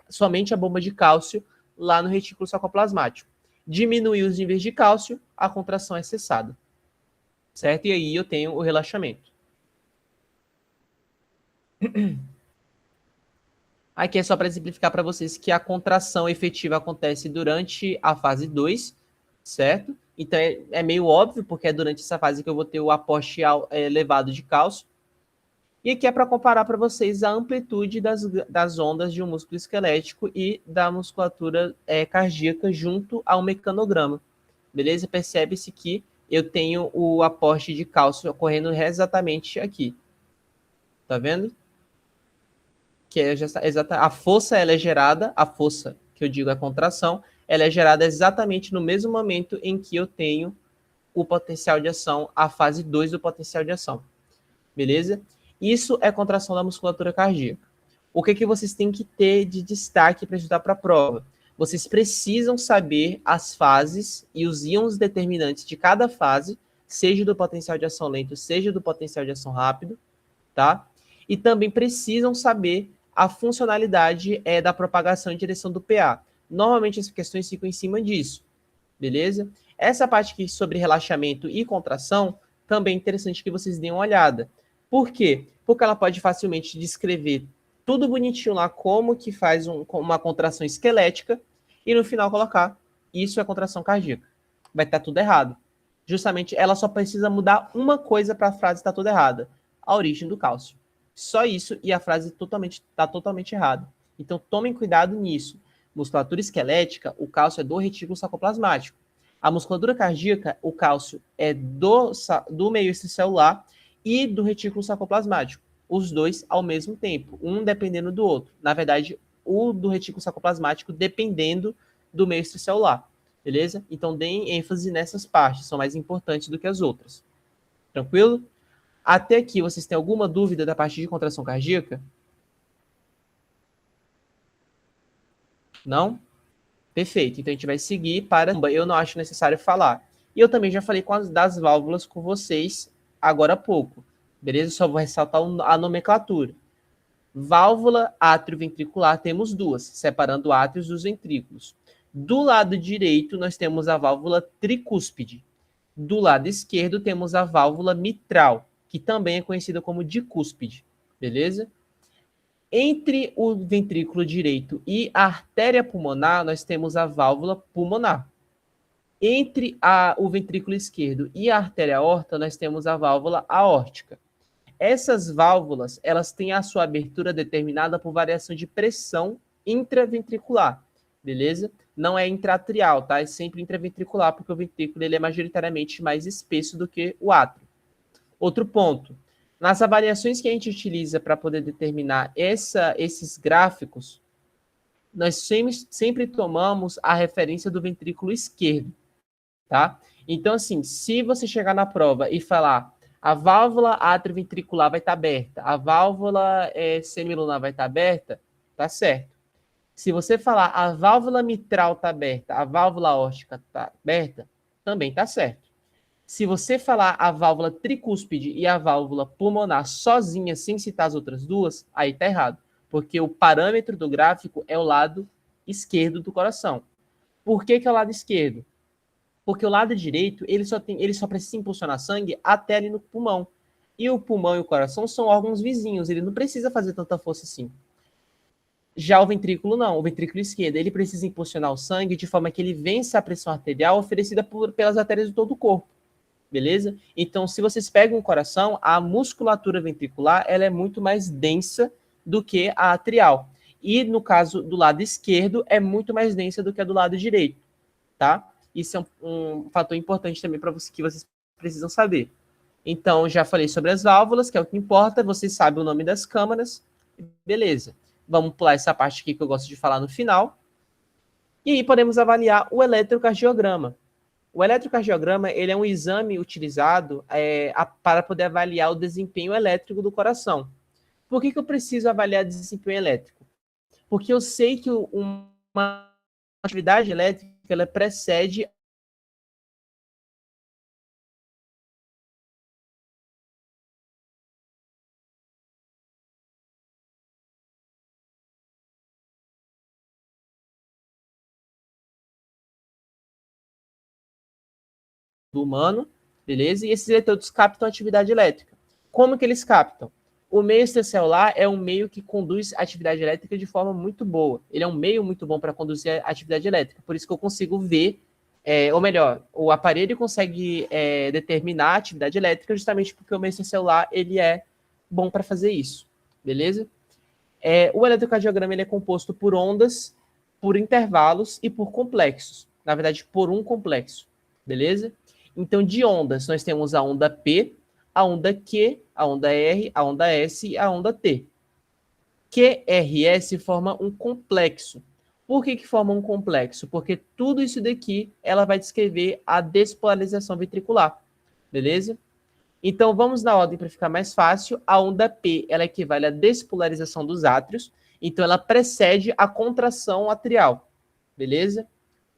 Somente a bomba de cálcio lá no retículo sarcoplasmático. Diminuir os níveis de cálcio, a contração é cessada. Certo? E aí eu tenho o relaxamento. Aqui é só para exemplificar para vocês que a contração efetiva acontece durante a fase 2, certo? Então é meio óbvio, porque é durante essa fase que eu vou ter o aporte elevado de cálcio. E aqui é para comparar para vocês a amplitude das ondas de um músculo esquelético e da musculatura cardíaca junto ao mecanograma. Beleza? Percebe-se que eu tenho o aporte de cálcio ocorrendo exatamente aqui. Tá vendo? Que é a força ela é gerada, a força que eu digo é a contração, ela é gerada exatamente no mesmo momento em que eu tenho o potencial de ação, a fase 2 do potencial de ação. Beleza? Isso é contração da musculatura cardíaca. O que vocês têm que ter de destaque para estudar para a prova? Vocês precisam saber as fases e os íons determinantes de cada fase, seja do potencial de ação lento, seja do potencial de ação rápido, tá? E também precisam saber a funcionalidade da propagação em direção do PA. Normalmente as questões ficam em cima disso, beleza? Essa parte aqui sobre relaxamento e contração também é interessante que vocês deem uma olhada. Por quê? Porque ela pode facilmente descrever tudo bonitinho lá como que faz uma contração esquelética e no final colocar isso é contração cardíaca. Vai estar tudo errado. Justamente ela só precisa mudar uma coisa para a frase estar toda errada. A origem do cálcio. Só isso e a frase está totalmente errada. Então tomem cuidado nisso. Musculatura esquelética, o cálcio é do retículo sarcoplasmático. A musculatura cardíaca, o cálcio é do meio extracelular e do retículo sarcoplasmático. Os dois ao mesmo tempo, um dependendo do outro. Na verdade, o do retículo sarcoplasmático dependendo do meio extracelular. Beleza? Então deem ênfase nessas partes, são mais importantes do que as outras. Tranquilo? Até aqui, vocês têm alguma dúvida da parte de contração cardíaca? Não? Perfeito. Então, a gente vai seguir para... Eu não acho necessário falar. E eu também já falei das válvulas com vocês agora há pouco. Beleza? Só vou ressaltar a nomenclatura. Válvula atrioventricular, temos duas, separando átrios dos ventrículos. Do lado direito, nós temos a válvula tricúspide. Do lado esquerdo, temos a válvula mitral, que também é conhecida como dicúspide, beleza? Entre o ventrículo direito e a artéria pulmonar, nós temos a válvula pulmonar. Entre o ventrículo esquerdo e a artéria aorta, nós temos a válvula aórtica. Essas válvulas, elas têm a sua abertura determinada por variação de pressão intraventricular, beleza? Não é intraatrial, tá? É sempre intraventricular, porque o ventrículo ele é majoritariamente mais espesso do que o átrio. Outro ponto, nas avaliações que a gente utiliza para poder determinar esses gráficos, nós sempre tomamos a referência do ventrículo esquerdo, tá? Então, assim, se você chegar na prova e falar a válvula atrioventricular vai estar aberta, a válvula semilunar vai estar aberta, tá certo. Se você falar a válvula mitral está aberta, a válvula aórtica está aberta, também está certo. Se você falar a válvula tricúspide e a válvula pulmonar sozinha, sem citar as outras duas, aí está errado. Porque o parâmetro do gráfico é o lado esquerdo do coração. Por que é o lado esquerdo? Porque o lado direito, ele só precisa impulsionar sangue até ali no pulmão. E o pulmão e o coração são órgãos vizinhos, ele não precisa fazer tanta força assim. Já o ventrículo não, o ventrículo esquerdo, ele precisa impulsionar o sangue de forma que ele vença a pressão arterial oferecida pelas artérias de todo o corpo. beleza? Então, se vocês pegam o coração, a musculatura ventricular, ela é muito mais densa do que a atrial. E no caso do lado esquerdo, é muito mais densa do que a do lado direito, tá? Isso é um fator importante também para vocês, que vocês precisam saber. Então, já falei sobre as válvulas, que é o que importa, vocês sabem o nome das câmaras, beleza. Vamos pular essa parte aqui que eu gosto de falar no final. E aí podemos avaliar o eletrocardiograma. O eletrocardiograma, ele é um exame utilizado para poder avaliar o desempenho elétrico do coração. Por que eu preciso avaliar o desempenho elétrico? Porque eu sei que uma atividade elétrica, ela precede do humano, beleza? E esses eletrodos captam atividade elétrica. Como que eles captam? O meio extracelular é um meio que conduz a atividade elétrica de forma muito boa. Ele é um meio muito bom para conduzir a atividade elétrica. Por isso que eu consigo ver, ou melhor, o aparelho consegue determinar a atividade elétrica justamente porque o meio extracelular ele é bom para fazer isso, beleza? O eletrocardiograma ele é composto por ondas, por intervalos e por complexos. Na verdade, por um complexo, beleza? Então, de ondas, nós temos a onda P, a onda Q, a onda R, a onda S e a onda T. QRS forma um complexo. Por que forma um complexo? Porque tudo isso daqui, ela vai descrever a despolarização ventricular, beleza? Então, vamos na ordem para ficar mais fácil. A onda P, ela equivale à despolarização dos átrios. Então, ela precede a contração atrial, beleza?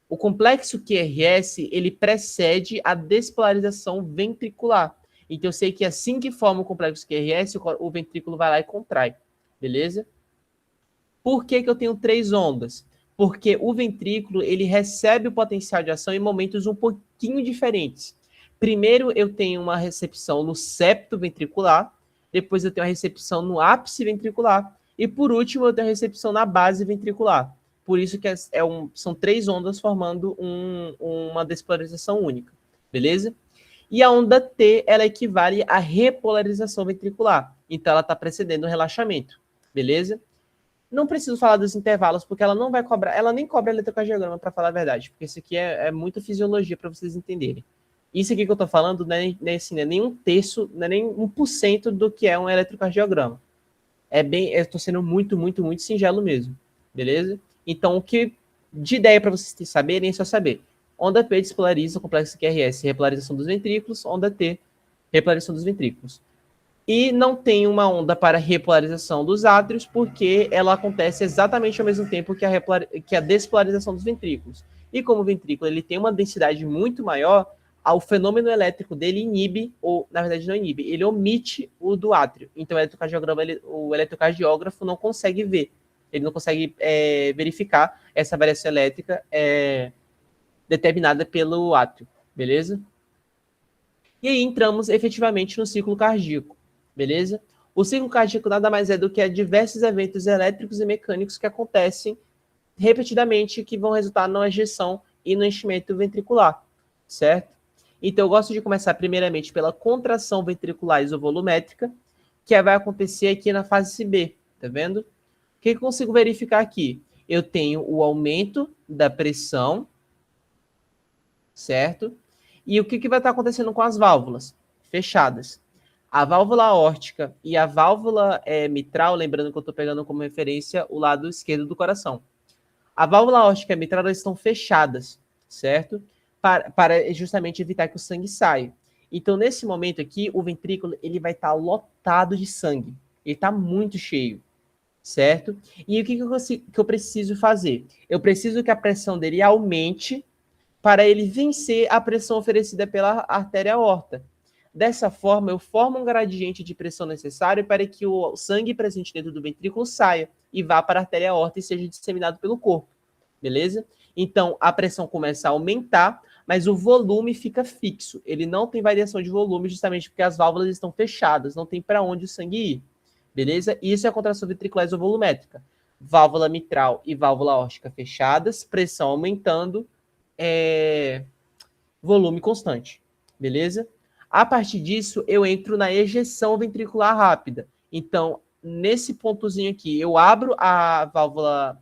O complexo QRS, ele precede a despolarização ventricular. Então, eu sei que assim que forma o complexo QRS, o ventrículo vai lá e contrai, beleza? Por que eu tenho 3 ondas? Porque o ventrículo, ele recebe o potencial de ação em momentos um pouquinho diferentes. Primeiro, eu tenho uma recepção no septo ventricular, depois eu tenho a recepção no ápice ventricular, e por último, eu tenho a recepção na base ventricular. Por isso que são 3 ondas formando uma despolarização única, beleza? E a onda T, ela equivale à repolarização ventricular. Então, ela está precedendo o relaxamento, beleza? Não preciso falar dos intervalos, porque ela não vai cobrar, ela nem cobra eletrocardiograma, para falar a verdade, porque isso aqui é muita fisiologia para vocês entenderem. Isso aqui que eu estou falando não é nem um terço, não é nem 1% do que é um eletrocardiograma. Eu estou sendo muito, muito, muito singelo mesmo, beleza? Então, o que de ideia para vocês saberem é só saber. Onda P despolariza o complexo QRS, repolarização dos ventrículos, onda T, repolarização dos ventrículos. E não tem uma onda para repolarização dos átrios, porque ela acontece exatamente ao mesmo tempo que a despolarização dos ventrículos. E como o ventrículo ele tem uma densidade muito maior, o fenômeno elétrico dele inibe, ou na verdade não inibe, ele omite o do átrio. Então o eletrocardiógrafo não consegue ver, ele não consegue verificar essa variação elétrica determinada pelo átrio, beleza? E aí entramos efetivamente no ciclo cardíaco, beleza? O ciclo cardíaco nada mais é do que diversos eventos elétricos e mecânicos que acontecem repetidamente que vão resultar na ejeção e no enchimento ventricular, certo? Então, eu gosto de começar primeiramente pela contração ventricular isovolumétrica, que vai acontecer aqui na fase B, tá vendo? O que eu consigo verificar aqui? Eu tenho o aumento da pressão, certo? E o que vai estar acontecendo com as válvulas? Fechadas. A válvula aórtica e a válvula mitral, lembrando que eu estou pegando como referência o lado esquerdo do coração. A válvula aórtica e a mitral elas estão fechadas, certo? Para justamente evitar que o sangue saia. Então, nesse momento aqui, o ventrículo ele vai estar lotado de sangue. Ele está muito cheio, certo? E o que eu preciso fazer? Eu preciso que a pressão dele aumente para ele vencer a pressão oferecida pela artéria aorta. Dessa forma, eu formo um gradiente de pressão necessário para que o sangue presente dentro do ventrículo saia e vá para a artéria aorta e seja disseminado pelo corpo, beleza? Então, a pressão começa a aumentar, mas o volume fica fixo. Ele não tem variação de volume justamente porque as válvulas estão fechadas, não tem para onde o sangue ir, beleza? Isso é a contração ventricular isovolumétrica. Válvula mitral e válvula aórtica fechadas, pressão aumentando, volume constante, beleza? A partir disso, eu entro na ejeção ventricular rápida. Então, nesse pontozinho aqui, eu abro a válvula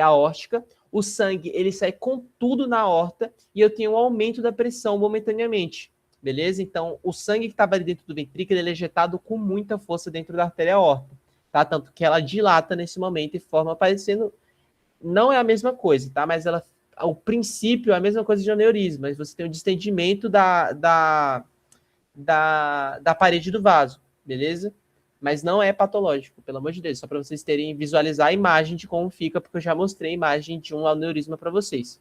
aórtica, o sangue ele sai com tudo na aorta e eu tenho um aumento da pressão momentaneamente, beleza? Então, o sangue que estava ali dentro do ventrículo ele é ejetado com muita força dentro da artéria aorta, tá? Tanto que ela dilata nesse momento e forma parecendo... Não é a mesma coisa, tá? Mas ela, o princípio é a mesma coisa de aneurisma, mas você tem o distendimento da parede do vaso, beleza? Mas não é patológico, pelo amor de Deus, só para vocês terem visualizar a imagem de como fica, porque eu já mostrei a imagem de um aneurisma para vocês,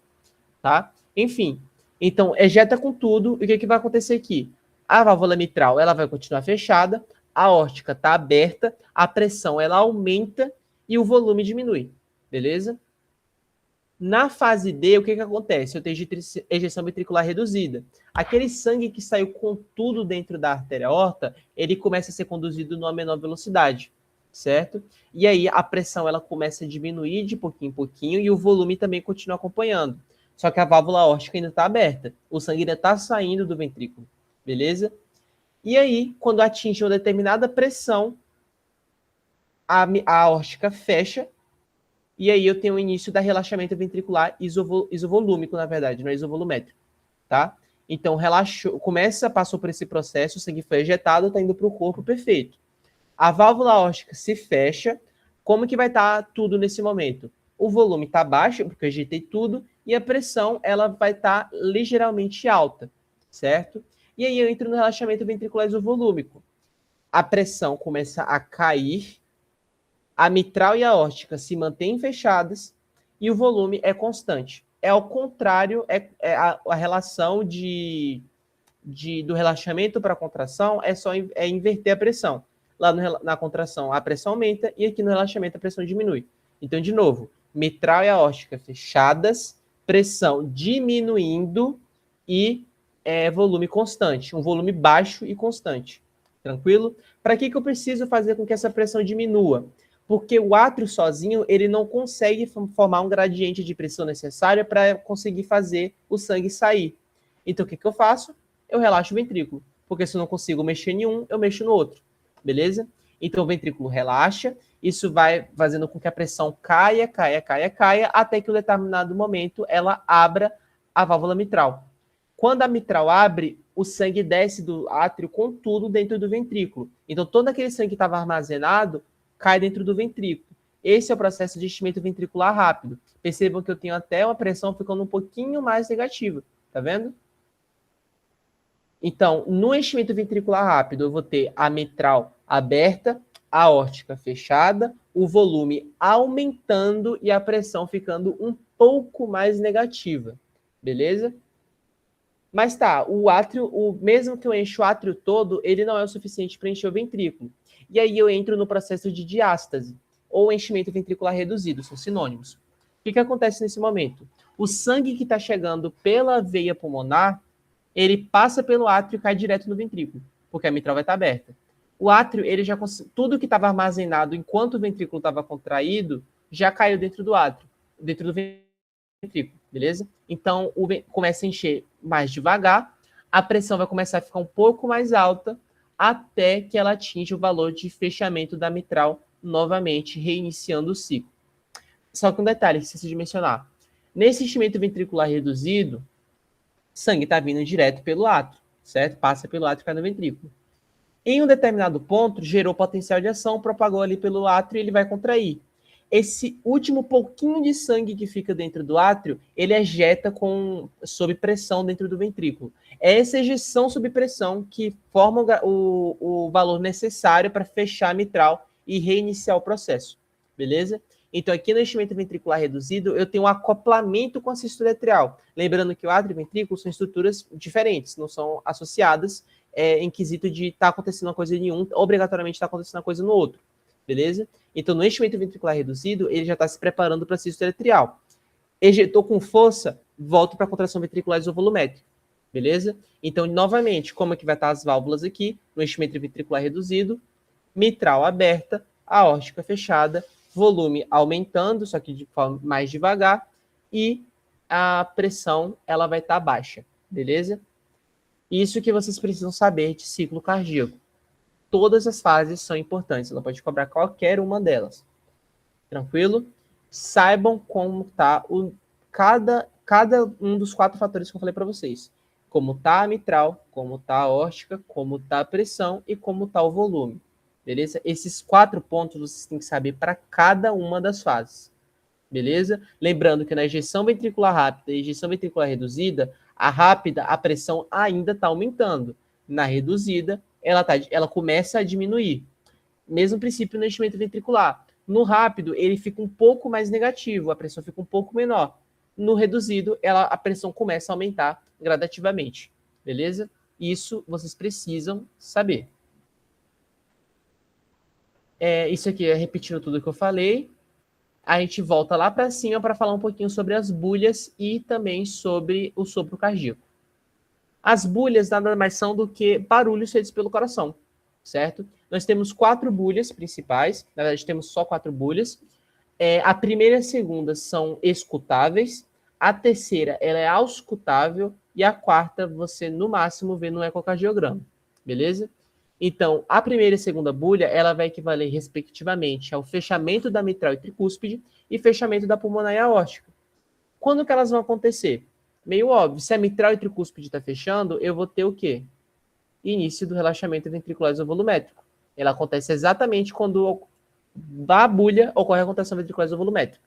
tá? Enfim, então ejeta com tudo, e o que vai acontecer aqui? A válvula mitral, ela vai continuar fechada, a aórtica está aberta, a pressão ela aumenta e o volume diminui, beleza? Na fase D, o que acontece? Eu tenho ejeção ventricular reduzida. Aquele sangue que saiu com tudo dentro da artéria aorta, ele começa a ser conduzido numa menor velocidade, certo? E aí a pressão ela começa a diminuir de pouquinho em pouquinho e o volume também continua acompanhando. Só que a válvula aórtica ainda está aberta. O sangue ainda está saindo do ventrículo, beleza? E aí, quando atinge uma determinada pressão, a aórtica fecha. E aí eu tenho o início da relaxamento ventricular isovolúmico, na verdade, não é isovolumétrico, tá? Então, relaxou, passou por esse processo, o sangue foi ejetado, está indo para o corpo, perfeito. A válvula aórtica se fecha, como que vai estar tudo nesse momento? O volume está baixo, porque eu ejetei tudo, e a pressão ela vai estar ligeiramente alta, certo? E aí eu entro no relaxamento ventricular isovolúmico. A pressão começa a cair, a mitral e a aórtica se mantêm fechadas e o volume é constante. É ao contrário, a relação do relaxamento para a contração é inverter a pressão. Lá na contração a pressão aumenta e aqui no relaxamento a pressão diminui. Então, de novo, mitral e aórtica fechadas, pressão diminuindo e volume constante, um volume baixo e constante. Tranquilo? Para que eu preciso fazer com que essa pressão diminua? Porque o átrio sozinho, ele não consegue formar um gradiente de pressão necessário para conseguir fazer o sangue sair. Então, o que eu faço? Eu relaxo o ventrículo. Porque se eu não consigo mexer em um, eu mexo no outro. Beleza? Então, o ventrículo relaxa. Isso vai fazendo com que a pressão caia, até que em um determinado momento ela abra a válvula mitral. Quando a mitral abre, o sangue desce do átrio com tudo dentro do ventrículo. Então, todo aquele sangue que estava armazenado cai dentro do ventrículo. Esse é o processo de enchimento ventricular rápido. Percebam que eu tenho até uma pressão ficando um pouquinho mais negativa. Tá vendo? Então, no enchimento ventricular rápido, eu vou ter a mitral aberta, a aórtica fechada, o volume aumentando e a pressão ficando um pouco mais negativa. Beleza? Mas tá, o átrio, mesmo que eu encha o átrio todo, ele não é o suficiente para encher o ventrículo. E aí eu entro no processo de diástase, ou enchimento ventricular reduzido, são sinônimos. O que acontece nesse momento? O sangue que está chegando pela veia pulmonar, ele passa pelo átrio e cai direto no ventrículo, porque a mitral vai estar aberta. O átrio, ele já tudo que estava armazenado enquanto o ventrículo estava contraído, já caiu dentro do átrio, dentro do ventrículo, beleza? Então, começa a encher mais devagar, a pressão vai começar a ficar um pouco mais alta, até que ela atinja o valor de fechamento da mitral novamente, reiniciando o ciclo. Só que um detalhe que esqueci de mencionar. Nesse enchimento ventricular reduzido, sangue está vindo direto pelo átrio, certo? Passa pelo átrio e cai no ventrículo. Em um determinado ponto, gerou potencial de ação, propagou ali pelo átrio e ele vai contrair. Esse último pouquinho de sangue que fica dentro do átrio, ele ejeta sob pressão dentro do ventrículo. É essa ejeção sob pressão que forma o valor necessário para fechar a mitral e reiniciar o processo. Beleza? Então, aqui no enchimento ventricular reduzido, eu tenho um acoplamento com a sístole atrial. Lembrando que o átrio e o ventrículo são estruturas diferentes, não são associadas em quesito de estar acontecendo uma coisa em um, obrigatoriamente está acontecendo uma coisa no outro. Beleza? Então, no enchimento ventricular reduzido, ele já está se preparando para a sístole atrial. Ejetou com força, volta para a contração ventricular isovolumétrica. Beleza? Então, novamente, como é que vai estar as válvulas aqui? No enchimento ventricular reduzido, mitral aberta, aórtica fechada, volume aumentando, só que de forma mais devagar, e a pressão ela vai estar baixa. Beleza? Isso que vocês precisam saber de ciclo cardíaco. Todas as fases são importantes, ela pode cobrar qualquer uma delas. Tranquilo? Saibam como está cada um dos 4 fatores que eu falei para vocês. Como está a mitral, como está a aórtica, como está a pressão e como está o volume. Beleza? Esses 4 pontos vocês têm que saber para cada uma das fases. Beleza? Lembrando que na ejeção ventricular rápida e ejeção ventricular reduzida, a rápida, a pressão ainda está aumentando. Na reduzida, ela começa a diminuir. Mesmo princípio no enchimento ventricular. No rápido, ele fica um pouco mais negativo, a pressão fica um pouco menor. No reduzido, a pressão começa a aumentar gradativamente. Beleza? Isso vocês precisam saber. Isso aqui é repetindo tudo que eu falei. A gente volta lá para cima para falar um pouquinho sobre as bulhas e também sobre o sopro cardíaco. As bulhas nada mais são do que barulhos feitos pelo coração, certo? Nós temos 4 bulhas principais, na verdade temos só 4 bulhas. A primeira e a segunda são escutáveis, a terceira ela é auscultável e a quarta você no máximo vê no ecocardiograma, beleza? Então, a primeira e a segunda bulha, ela vai equivaler respectivamente ao fechamento da mitral e tricúspide e fechamento da pulmonar e aórtica. Quando que elas vão acontecer? Meio óbvio, se a mitral e tricúspide está fechando, eu vou ter o quê? Início do relaxamento ventricular isovolumétrico. Ela acontece exatamente quando da bulha ocorre a contração ventricular isovolumétrica,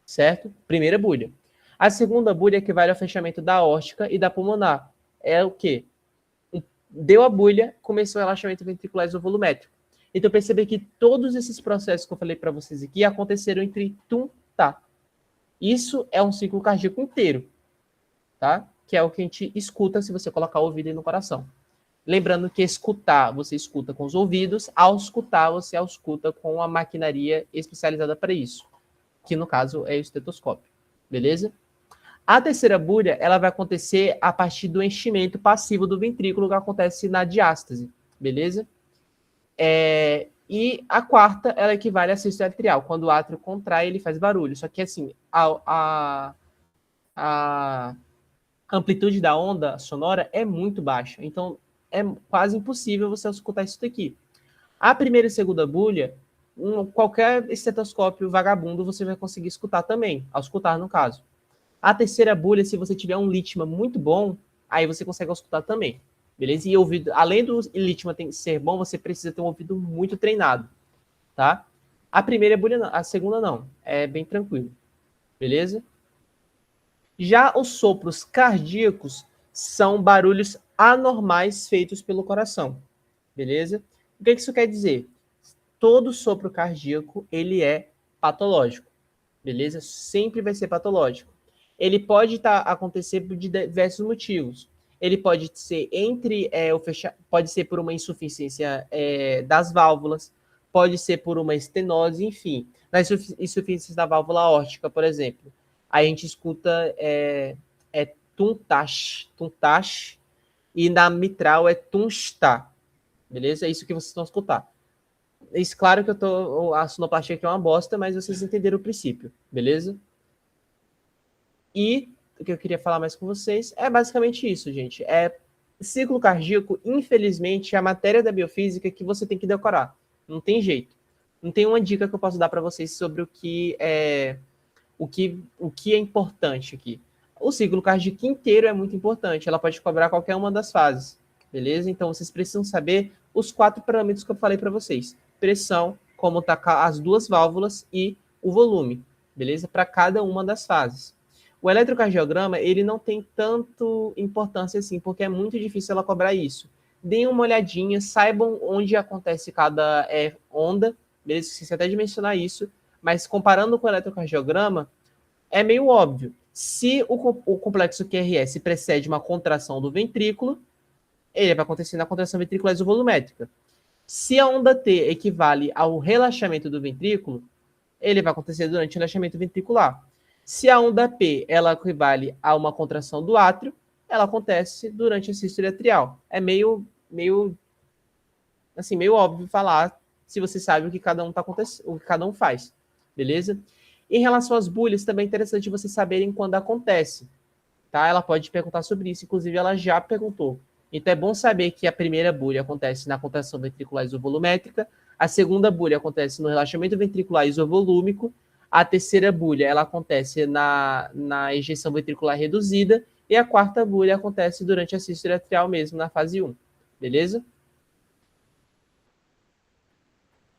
certo? Primeira bulha. A segunda bulha equivale ao fechamento da aórtica e da pulmonar. É o quê? Deu a bulha, começou o relaxamento ventricular isovolumétrico. Então, percebe que todos esses processos que eu falei para vocês aqui aconteceram entre tum, tá. Isso é um ciclo cardíaco inteiro, tá? Que é o que a gente escuta se você colocar o ouvido aí no coração. Lembrando que escutar, você escuta com os ouvidos, auscultar, você ausculta com a maquinaria especializada para isso, que no caso é o estetoscópio, beleza? A terceira bulha, ela vai acontecer a partir do enchimento passivo do ventrículo, que acontece na diástase, beleza? E a quarta, ela equivale à sístole atrial. Quando o átrio contrai, ele faz barulho. Só que, assim, a amplitude da onda sonora é muito baixa. Então, é quase impossível você escutar isso daqui. A primeira e segunda bulha, qualquer estetoscópio vagabundo você vai conseguir escutar também, ao escutar no caso. A terceira bulha, se você tiver um Litma muito bom, aí você consegue escutar também, beleza? E ouvido, além do Litma ser bom, você precisa ter um ouvido muito treinado, tá? A primeira bulha não, a segunda não, é bem tranquilo, beleza? Já os sopros cardíacos são barulhos anormais feitos pelo coração, beleza? O que isso quer dizer? Todo sopro cardíaco, ele é patológico, beleza? Sempre vai ser patológico. Ele pode acontecer por diversos motivos. Ele pode ser pode ser por uma insuficiência das válvulas, pode ser por uma estenose, enfim. Na insuficiência da válvula aórtica, por exemplo, a gente escuta tuntash, tuntash, e na mitral é tunstá, beleza? É isso que vocês vão escutar. Isso, claro que a sonoplastia aqui é uma bosta, mas vocês entenderam o princípio, beleza? E o que eu queria falar mais com vocês é basicamente isso, gente. Ciclo cardíaco, infelizmente, é a matéria da biofísica que você tem que decorar. Não tem jeito. Não tem uma dica que eu posso dar para vocês sobre o que é importante aqui. O ciclo cardíaco inteiro é muito importante. Ela pode cobrar qualquer uma das fases, beleza? Então, vocês precisam saber os 4 parâmetros que eu falei para vocês. Pressão, como tá as 2 válvulas e o volume, beleza? Para cada uma das fases. O eletrocardiograma, ele não tem tanto importância assim, porque é muito difícil ela cobrar isso. Deem uma olhadinha, saibam onde acontece cada onda, beleza? Esqueci até de mencionar isso, mas comparando com o eletrocardiograma, é meio óbvio. Se o complexo QRS precede uma contração do ventrículo, ele vai acontecer na contração ventricular isovolumétrica. Se a onda T equivale ao relaxamento do ventrículo, ele vai acontecer durante o relaxamento ventricular. Se a onda P ela equivale a uma contração do átrio, ela acontece durante a sístole atrial. É meio óbvio falar se você sabe o que cada um o que cada um faz, beleza? Em relação às bulhas, também é interessante vocês saberem quando acontece, tá? Ela pode perguntar sobre isso, inclusive ela já perguntou. Então é bom saber que a primeira bulha acontece na contração ventricular isovolumétrica, a segunda bulha acontece no relaxamento ventricular isovolúmico, a terceira bulha ela acontece na ejeção ventricular reduzida e a quarta bulha acontece durante a sístole atrial mesmo, na fase 1. Beleza?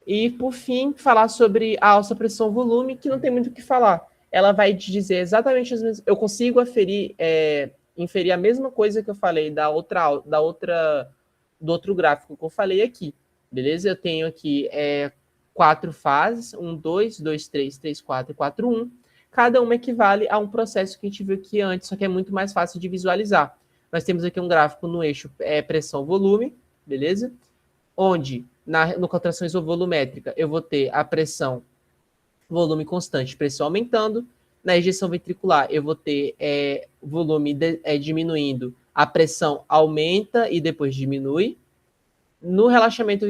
E, por fim, falar sobre a alça pressão-volume, que não tem muito o que falar. Ela vai te dizer exatamente as mesmas... Eu consigo inferir a mesma coisa que eu falei do outro gráfico que eu falei aqui. Beleza? Eu tenho aqui 4 fases, 1, 2, 2, 3, 3, 4 e 4, 1. Cada uma equivale a um processo que a gente viu aqui antes, só que é muito mais fácil de visualizar. Nós temos aqui um gráfico no eixo pressão-volume, beleza? Onde, no contração isovolumétrica, eu vou ter a pressão, volume constante, pressão aumentando. Na ejeção ventricular, eu vou ter volume diminuindo, a pressão aumenta e depois diminui. No relaxamento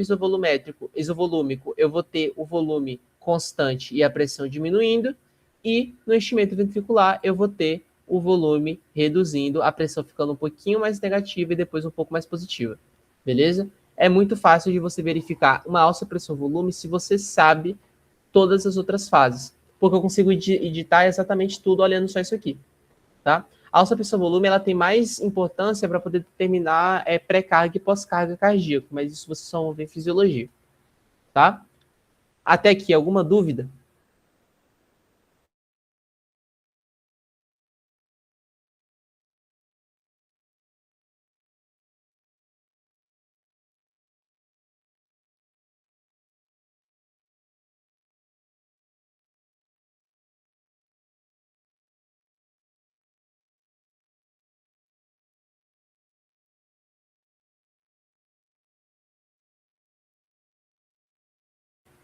isovolúmico, eu vou ter o volume constante e a pressão diminuindo. E no enchimento ventricular, eu vou ter o volume reduzindo, a pressão ficando um pouquinho mais negativa e depois um pouco mais positiva. Beleza? É muito fácil de você verificar uma alça pressão-volume se você sabe todas as outras fases. Porque eu consigo editar exatamente tudo olhando só isso aqui. Tá? A alça pressão-volume ela tem mais importância para poder determinar pré-carga e pós-carga cardíaca, mas isso vocês só vão ver em fisiologia. Tá? Até aqui, alguma dúvida?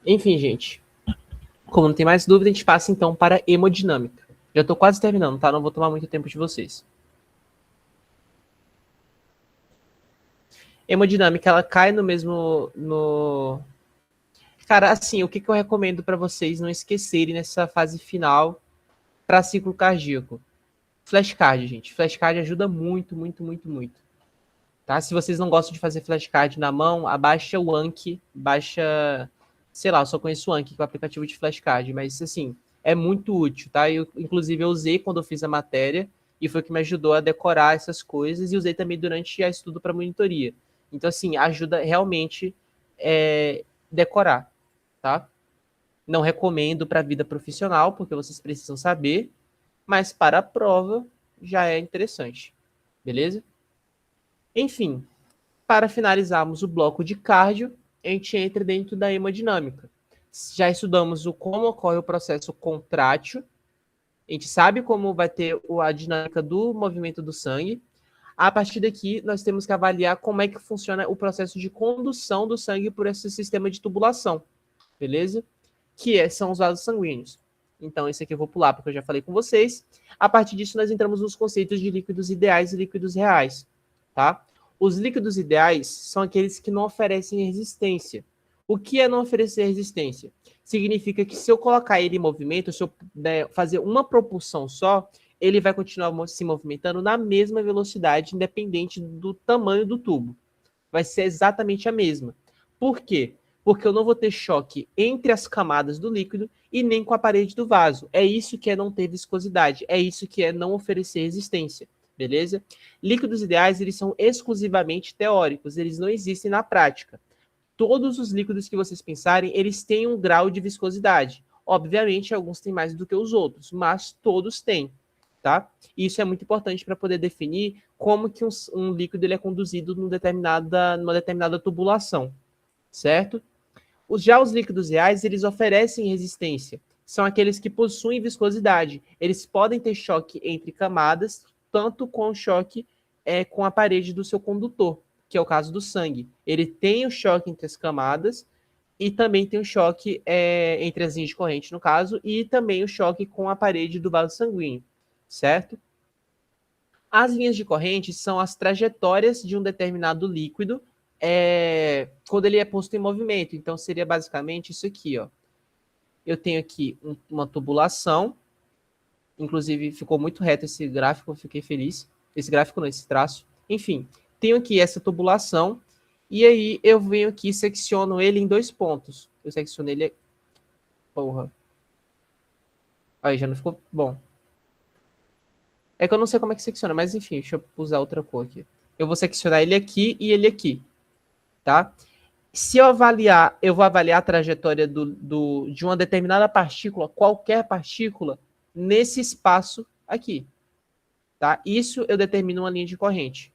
Enfim, gente. Como não tem mais dúvida, a gente passa então para hemodinâmica. Já estou quase terminando, tá? Não vou tomar muito tempo de vocês. Hemodinâmica, ela cai no mesmo... Cara, assim, o que eu recomendo para vocês não esquecerem nessa fase final para ciclo cardíaco? Flashcard, gente. Flashcard ajuda muito, muito, muito, muito. Tá? Se vocês não gostam de fazer flashcard na mão, abaixa o Anki, baixa... Sei lá, eu só conheço o Anki, que é o aplicativo de flashcard, mas, assim, é muito útil, tá? Inclusive, eu usei quando eu fiz a matéria e foi o que me ajudou a decorar essas coisas e usei também durante a estudo para monitoria. Então, assim, ajuda realmente decorar, tá? Não recomendo para a vida profissional, porque vocês precisam saber, mas para a prova já é interessante, beleza? Enfim, para finalizarmos o bloco de cardio, a gente entra dentro da hemodinâmica. Já estudamos como ocorre o processo contrátil, a gente sabe como vai ter a dinâmica do movimento do sangue. A partir daqui, nós temos que avaliar como é que funciona o processo de condução do sangue por esse sistema de tubulação, beleza? São os vasos sanguíneos. Então, esse aqui eu vou pular, porque eu já falei com vocês. A partir disso, nós entramos nos conceitos de líquidos ideais e líquidos reais, tá? Os líquidos ideais são aqueles que não oferecem resistência. O que é não oferecer resistência? Significa que se eu colocar ele em movimento, se eu fazer uma propulsão só, ele vai continuar se movimentando na mesma velocidade, independente do tamanho do tubo. Vai ser exatamente a mesma. Por quê? Porque eu não vou ter choque entre as camadas do líquido e nem com a parede do vaso. É isso que é não ter viscosidade, é isso que é não oferecer resistência, beleza? Líquidos ideais, eles são exclusivamente teóricos, eles não existem na prática. Todos os líquidos que vocês pensarem, eles têm um grau de viscosidade. Obviamente, alguns têm mais do que os outros, mas todos têm, tá? E isso é muito importante para poder definir como que um líquido ele é conduzido numa determinada tubulação, certo? Já os líquidos reais, eles oferecem resistência. São aqueles que possuem viscosidade. Eles podem ter choque entre camadas, tanto com choque com a parede do seu condutor, que é o caso do sangue. Ele tem o choque entre as camadas e também tem o choque entre as linhas de corrente, no caso, e também o choque com a parede do vaso sanguíneo, certo? As linhas de corrente são as trajetórias de um determinado líquido quando ele é posto em movimento. Então, seria basicamente isso aqui, ó. Eu tenho aqui uma tubulação, inclusive ficou muito reto esse gráfico, eu fiquei feliz. Esse gráfico não, esse traço. Enfim, tenho aqui essa tubulação, e aí eu venho aqui e secciono ele em 2 pontos. Eu secciono ele... Porra. Aí já não ficou bom. É que eu não sei como é que secciona, mas enfim, deixa eu usar outra cor aqui. Eu vou seccionar ele aqui e ele aqui, tá? Se eu avaliar, eu vou avaliar a trajetória de uma determinada partícula, qualquer partícula, nesse espaço aqui, tá? Isso eu determino uma linha de corrente.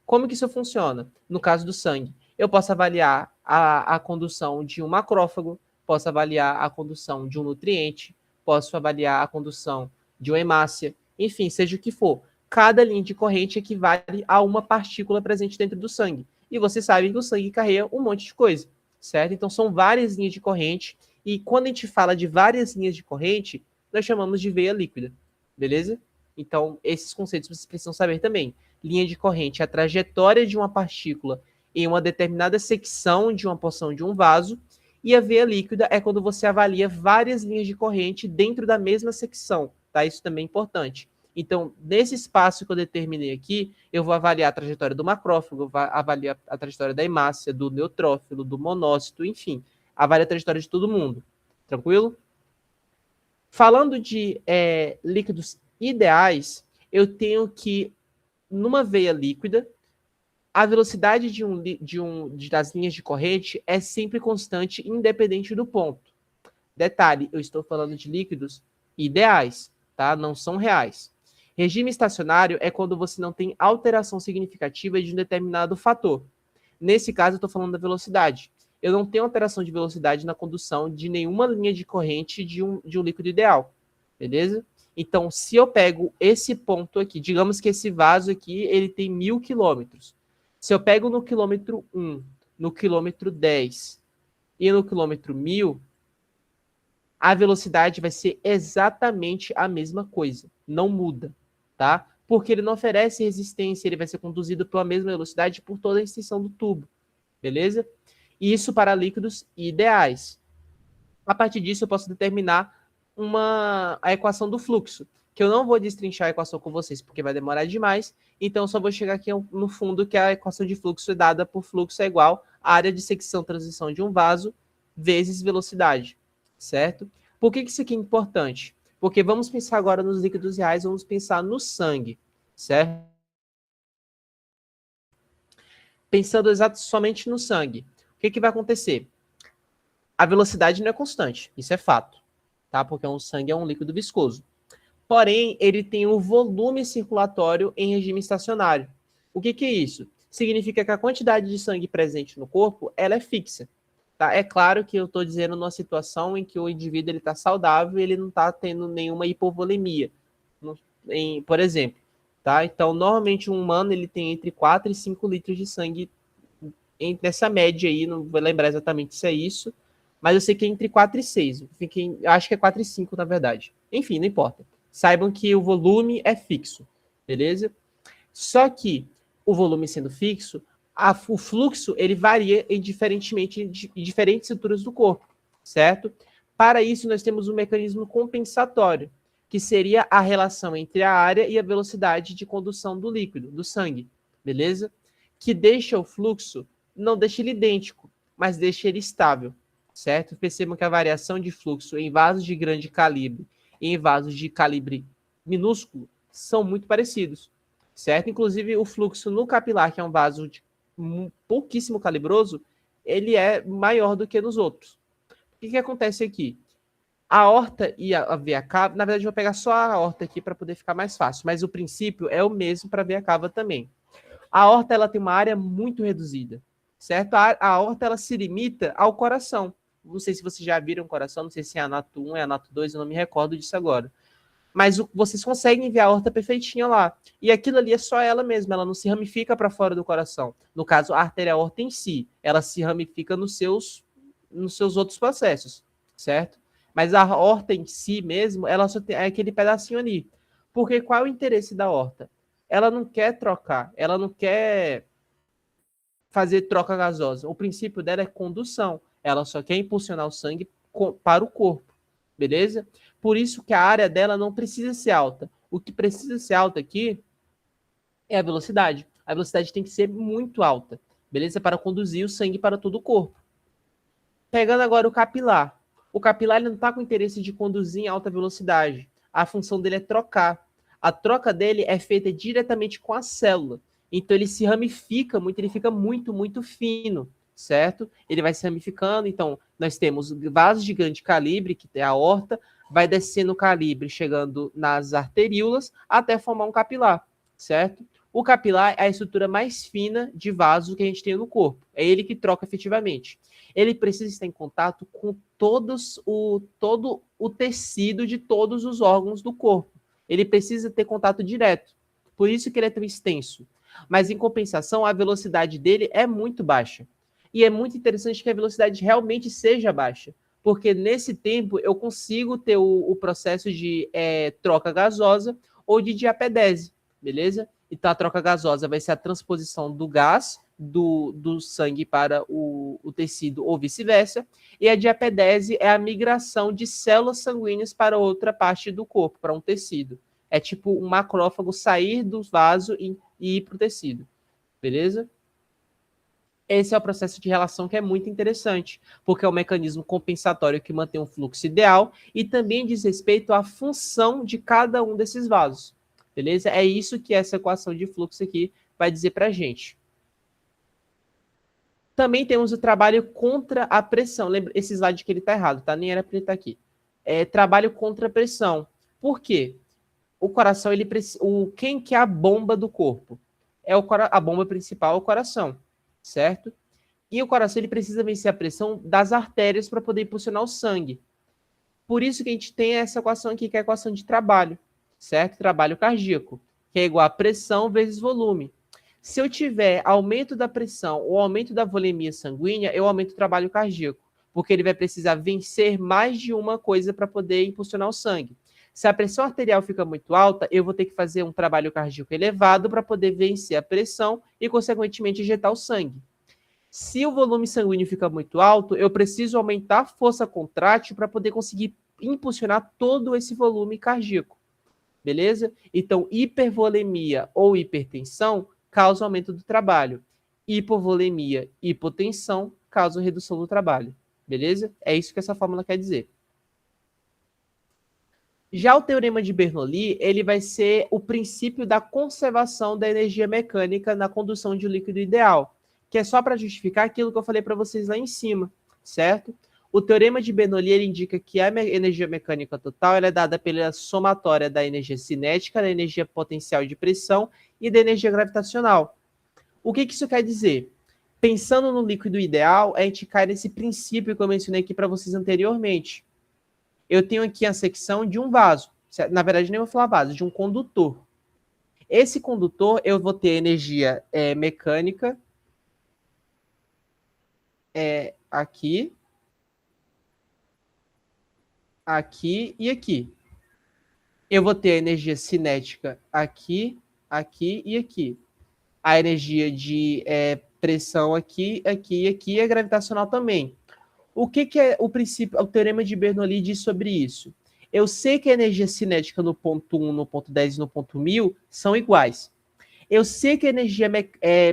Como que isso funciona? No caso do sangue, eu posso avaliar a condução de um macrófago, posso avaliar a condução de um nutriente, posso avaliar a condução de uma hemácia, enfim, seja o que for. Cada linha de corrente equivale a uma partícula presente dentro do sangue. E vocês sabem que o sangue carrega um monte de coisa, certo? Então são várias linhas de corrente, e quando a gente fala de várias linhas de corrente, nós chamamos de veia líquida, beleza? Então, esses conceitos vocês precisam saber também. Linha de corrente é a trajetória de uma partícula em uma determinada secção de uma porção de um vaso, e a veia líquida é quando você avalia várias linhas de corrente dentro da mesma secção, tá? Isso também é importante. Então, nesse espaço que eu determinei aqui, eu vou avaliar a trajetória do macrófago, vou avaliar a trajetória da hemácia, do neutrófilo, do monócito, enfim, avalia a trajetória de todo mundo. Tranquilo? Falando de líquidos ideais, eu tenho que, numa veia líquida, a velocidade das linhas de corrente é sempre constante, independente do ponto. Detalhe, eu estou falando de líquidos ideais, tá? Não são reais. Regime estacionário é quando você não tem alteração significativa de um determinado fator. Nesse caso, eu estou falando da velocidade. Eu não tenho alteração de velocidade na condução de nenhuma linha de corrente de um líquido ideal. Beleza? Então, se eu pego esse ponto aqui, digamos que esse vaso aqui, ele tem 1000 quilômetros. Se eu pego no quilômetro 1, no quilômetro 10 e no quilômetro 1000, a velocidade vai ser exatamente a mesma coisa. Não muda, tá? Porque ele não oferece resistência, ele vai ser conduzido pela mesma velocidade por toda a extensão do tubo. Beleza? Isso para líquidos ideais. A partir disso, eu posso determinar a equação do fluxo, que eu não vou destrinchar a equação com vocês, porque vai demorar demais, então eu só vou chegar aqui no fundo, que a equação de fluxo é dada por fluxo é igual à área de secção-transição de um vaso vezes velocidade, certo? Por que isso aqui é importante? Porque vamos pensar agora nos líquidos reais, vamos pensar no sangue, certo? Pensando somente no sangue, o que vai acontecer? A velocidade não é constante, isso é fato, tá? Porque o sangue é um líquido viscoso. Porém, ele tem um volume circulatório em regime estacionário. O que é isso? Significa que a quantidade de sangue presente no corpo, ela é fixa. Tá? É claro que eu estou dizendo numa situação em que o indivíduo está saudável e ele não está tendo nenhuma hipovolemia, por exemplo. Tá? Então, normalmente um humano ele tem entre 4 e 5 litros de sangue entre essa média aí, não vou lembrar exatamente se é isso, mas eu sei que é entre 4 e 6. Acho que é 4 e 5, na verdade. Enfim, não importa. Saibam que o volume é fixo, beleza? Só que o volume sendo fixo, o fluxo ele varia em diferentes estruturas do corpo, certo? Para isso, nós temos um mecanismo compensatório, que seria a relação entre a área e a velocidade de condução do líquido, do sangue, beleza? Que deixa o fluxo, não deixa ele idêntico, mas deixa ele estável, certo? Percebam que a variação de fluxo em vasos de grande calibre e em vasos de calibre minúsculo são muito parecidos, certo? Inclusive, o fluxo no capilar, que é um vaso de pouquíssimo calibroso, ele é maior do que nos outros. O que acontece aqui? A aorta e a veia cava, na verdade, eu vou pegar só a aorta aqui para poder ficar mais fácil, mas o princípio é o mesmo para a veia cava também. A aorta ela tem uma área muito reduzida, certo? A aorta ela se limita ao coração. Não sei se vocês já viram o coração, não sei se é anato 1, é anato 2, eu não me recordo disso agora. Mas vocês conseguem ver a aorta perfeitinha lá. E aquilo ali é só ela mesma, ela não se ramifica para fora do coração. No caso, a artéria aorta em si, ela se ramifica nos seus outros processos, certo? Mas a aorta em si mesmo, ela só tem aquele pedacinho ali. Porque qual é o interesse da aorta? Ela não quer trocar, ela não quer fazer troca gasosa. O princípio dela é condução. Ela só quer impulsionar o sangue para o corpo, beleza? Por isso que a área dela não precisa ser alta. O que precisa ser alta aqui é a velocidade. a velocidade tem que ser muito alta, beleza? Para conduzir o sangue para todo o corpo. Pegando agora o capilar. O capilar ele não está com interesse de conduzir em alta velocidade. A função dele é trocar. A troca dele é feita diretamente com a célula. Então ele se ramifica muito, ele fica muito, muito fino, certo? Ele vai se ramificando. Então nós temos vasos de grande calibre, que tem a aorta, vai descendo o calibre, chegando nas arteríolas, até formar um capilar, certo? O capilar é a estrutura mais fina de vaso que a gente tem no corpo. É ele que troca efetivamente. Ele precisa estar em contato com todo o tecido de todos os órgãos do corpo. Ele precisa ter contato direto. Por isso que ele é tão extenso. Mas, em compensação, a velocidade dele é muito baixa. E é muito interessante que a velocidade realmente seja baixa. Porque, nesse tempo, eu consigo ter o processo de troca gasosa ou de diapedese, beleza? Então, a troca gasosa vai ser a transposição do gás do sangue para o tecido ou vice-versa, e a diapedese é a migração de células sanguíneas para outra parte do corpo, para um tecido. É tipo um macrófago sair do vaso e ir para o tecido, beleza? Esse é o processo de relação que é muito interessante, porque é um mecanismo compensatório que mantém um fluxo ideal e também diz respeito à função de cada um desses vasos, beleza? É isso que essa equação de fluxo aqui vai dizer para a gente. Também temos o trabalho contra a pressão. Lembra, esse slide que ele está errado, tá? Nem era para ele estar aqui. É trabalho contra a pressão. Por quê? O coração, quem que é a bomba do corpo? A bomba principal é o coração, certo? E o coração ele precisa vencer a pressão das artérias para poder impulsionar o sangue. Por isso que a gente tem essa equação aqui, que é a equação de trabalho, certo? Trabalho cardíaco, que é igual a pressão vezes volume. Se eu tiver aumento da pressão ou aumento da volemia sanguínea, eu aumento o trabalho cardíaco, porque ele vai precisar vencer mais de uma coisa para poder impulsionar o sangue. Se a pressão arterial fica muito alta, eu vou ter que fazer um trabalho cardíaco elevado para poder vencer a pressão e, consequentemente, injetar o sangue. Se o volume sanguíneo fica muito alto, eu preciso aumentar a força contrátil para poder conseguir impulsionar todo esse volume cardíaco. Beleza? Então, hipervolemia ou hipertensão causa aumento do trabalho. Hipovolemia, hipotensão causa redução do trabalho. Beleza? É isso que essa fórmula quer dizer. Já o teorema de Bernoulli, ele vai ser o princípio da conservação da energia mecânica na condução de um líquido ideal, que é só para justificar aquilo que eu falei para vocês lá em cima, certo? O teorema de Bernoulli ele indica que a energia mecânica total ela é dada pela somatória da energia cinética, da energia potencial de pressão e da energia gravitacional. O que isso quer dizer? Pensando no líquido ideal, a gente cai nesse princípio que eu mencionei aqui para vocês anteriormente. Eu tenho aqui a secção de um vaso. Na verdade, nem vou falar vaso, de um condutor. Esse condutor, eu vou ter energia mecânica aqui, aqui e aqui. Eu vou ter a energia cinética aqui, aqui e aqui. A energia de pressão aqui, aqui e aqui, e a gravitacional também. O que é o princípio, o teorema de Bernoulli diz sobre isso? Eu sei que a energia cinética no ponto 1, no ponto 10 e no ponto 1000 são iguais. Eu sei que a energia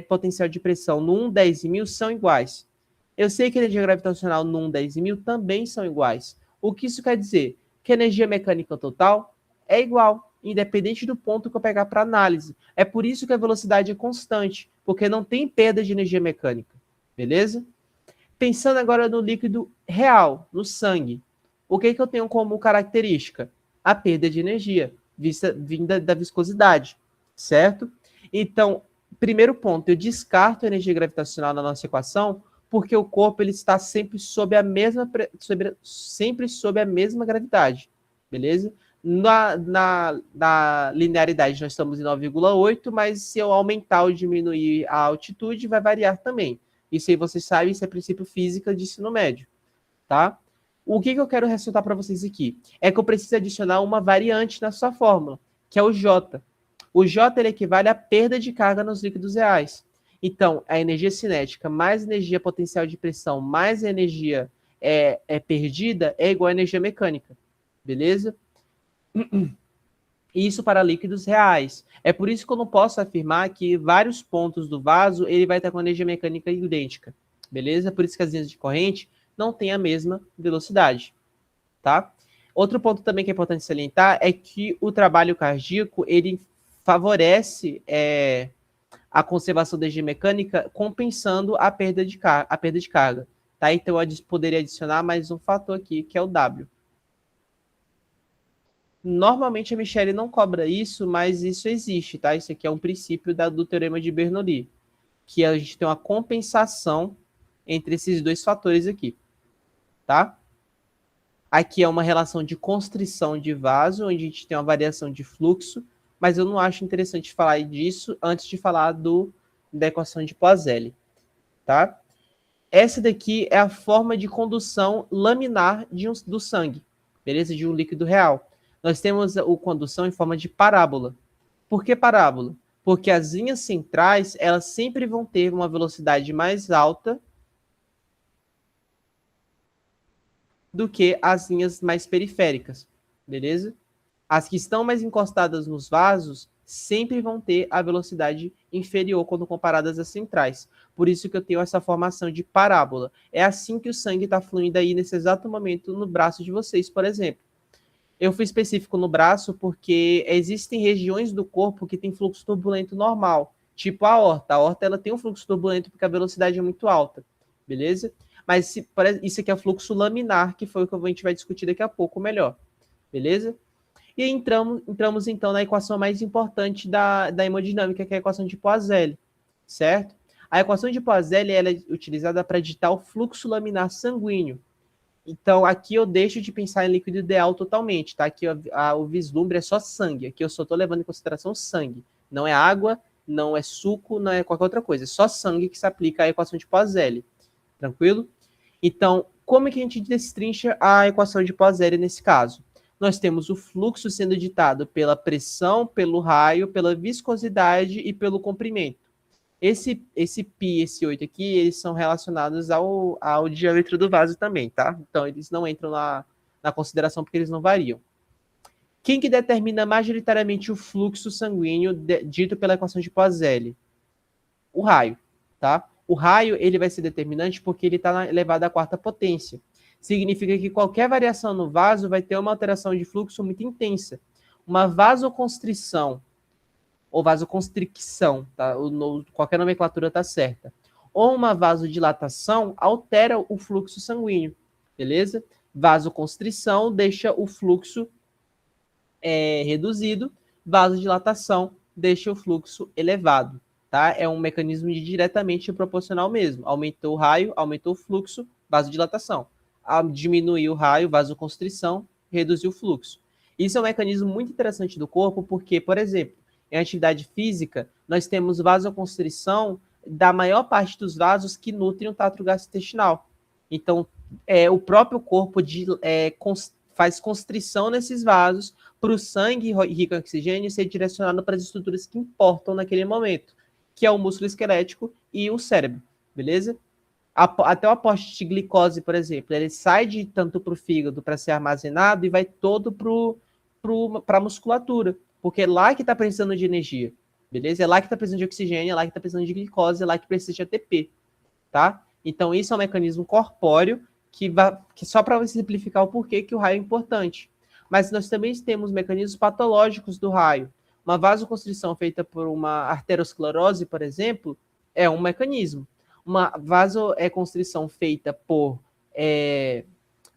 potencial de pressão no 1, 10 e 1000 são iguais. Eu sei que a energia gravitacional no 1, 10 e 1000 também são iguais. O que isso quer dizer? Que a energia mecânica total é igual, independente do ponto que eu pegar para análise. É por isso que a velocidade é constante, porque não tem perda de energia mecânica. Beleza? Pensando agora no líquido real, no sangue, o que eu tenho como característica? A perda de energia, vinda da viscosidade, certo? Então, primeiro ponto, eu descarto a energia gravitacional na nossa equação, porque o corpo ele está sempre sob a mesma gravidade, beleza? Na linearidade nós estamos em 9,8, mas se eu aumentar ou diminuir a altitude, vai variar também. Isso aí vocês sabem, isso é princípio física de ensino médio, tá? O que eu quero ressaltar para vocês aqui? É que eu preciso adicionar uma variante na sua fórmula, que é o J. O J ele equivale à perda de carga nos líquidos reais. Então, a energia cinética mais energia potencial de pressão mais a energia perdida é igual à energia mecânica. Beleza? Isso para líquidos reais. É por isso que eu não posso afirmar que vários pontos do vaso ele vai ter com energia mecânica idêntica, beleza? Por isso que as linhas de corrente não têm a mesma velocidade, tá? Outro ponto também que é importante salientar é que o trabalho cardíaco ele favorece a conservação da energia mecânica compensando a perda de carga, tá? Então eu poderia adicionar mais um fator aqui, que é o W. Normalmente a Michelle não cobra isso, mas isso existe, tá? Isso aqui é um princípio do teorema de Bernoulli, que a gente tem uma compensação entre esses dois fatores aqui, tá? Aqui é uma relação de constrição de vaso, onde a gente tem uma variação de fluxo, mas eu não acho interessante falar disso antes de falar da equação de Poiseuille, tá? Essa daqui é a forma de condução laminar do sangue, beleza? De um líquido real. Nós temos a condução em forma de parábola. Por que parábola? Porque as linhas centrais, elas sempre vão ter uma velocidade mais alta do que as linhas mais periféricas, beleza? As que estão mais encostadas nos vasos sempre vão ter a velocidade inferior quando comparadas às centrais. Por isso que eu tenho essa formação de parábola. É assim que o sangue está fluindo aí nesse exato momento no braço de vocês, por exemplo. Eu fui específico no braço porque existem regiões do corpo que tem fluxo turbulento normal, tipo a aorta. A aorta ela tem um fluxo turbulento porque a velocidade é muito alta, beleza? Mas isso aqui é o fluxo laminar, que foi o que a gente vai discutir daqui a pouco melhor, beleza? E entramos então na equação mais importante da hemodinâmica, que é a equação de Poiseuille, certo? A equação de Poiseuille ela é utilizada para ditar o fluxo laminar sanguíneo. Então, aqui eu deixo de pensar em líquido ideal totalmente, tá? Aqui o vislumbre é só sangue. Aqui eu só estou levando em consideração sangue. Não é água, não é suco, não é qualquer outra coisa. É só sangue que se aplica à equação de Poiseuille. Tranquilo? Então, como é que a gente destrincha a equação de Poiseuille nesse caso? Nós temos o fluxo sendo ditado pela pressão, pelo raio, pela viscosidade e pelo comprimento. Esse π, esse 8 aqui, eles são relacionados ao diâmetro do vaso também, tá? Então, eles não entram na consideração porque eles não variam. Quem que determina majoritariamente o fluxo sanguíneo dito pela equação de Poiseuille? O raio, tá? O raio, ele vai ser determinante porque ele está elevado à quarta potência. Significa que qualquer variação no vaso vai ter uma alteração de fluxo muito intensa. Uma vasoconstrição ou vasoconstricção, tá? Qualquer nomenclatura está certa. Ou uma vasodilatação altera o fluxo sanguíneo, beleza? Vasoconstrição deixa o fluxo reduzido, vasodilatação deixa o fluxo elevado, tá? É um mecanismo diretamente proporcional mesmo. Aumentou o raio, aumentou o fluxo, vasodilatação. Diminuiu o raio, vasoconstrição, reduziu o fluxo. Isso é um mecanismo muito interessante do corpo, porque, por exemplo, em atividade física, nós temos vasoconstrição da maior parte dos vasos que nutrem o trato gastrointestinal. Então, o próprio corpo faz constrição nesses vasos para o sangue rico em oxigênio ser direcionado para as estruturas que importam naquele momento, que é o músculo esquelético e o cérebro, beleza? Até o aporte de glicose, por exemplo, ele sai de tanto para o fígado para ser armazenado e vai todo para a musculatura, porque é lá que está precisando de energia, beleza? É lá que está precisando de oxigênio, é lá que está precisando de glicose, é lá que precisa de ATP, tá? Então, isso é um mecanismo corpóreo que só para simplificar o porquê que o raio é importante. Mas nós também temos mecanismos patológicos do raio. Uma vasoconstrição feita por uma arteriosclerose, por exemplo, é um mecanismo. Uma vasoconstrição feita por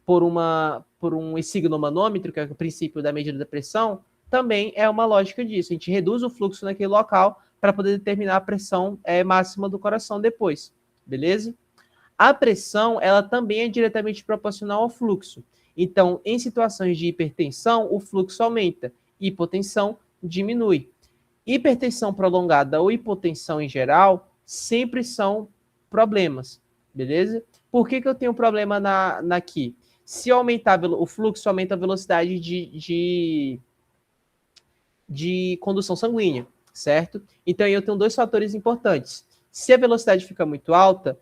um essigmomanômetro, que é o princípio da medida da pressão, também é uma lógica disso. A gente reduz o fluxo naquele local para poder determinar a pressão máxima do coração depois, beleza? A pressão, ela também é diretamente proporcional ao fluxo. Então, em situações de hipertensão, o fluxo aumenta, hipotensão diminui. Hipertensão prolongada ou hipotensão em geral sempre são problemas, beleza? Por que eu tenho problema aqui? Se aumentar o fluxo, aumenta a velocidade de condução sanguínea, certo? Então, eu tenho dois fatores importantes. Se a velocidade fica muito alta,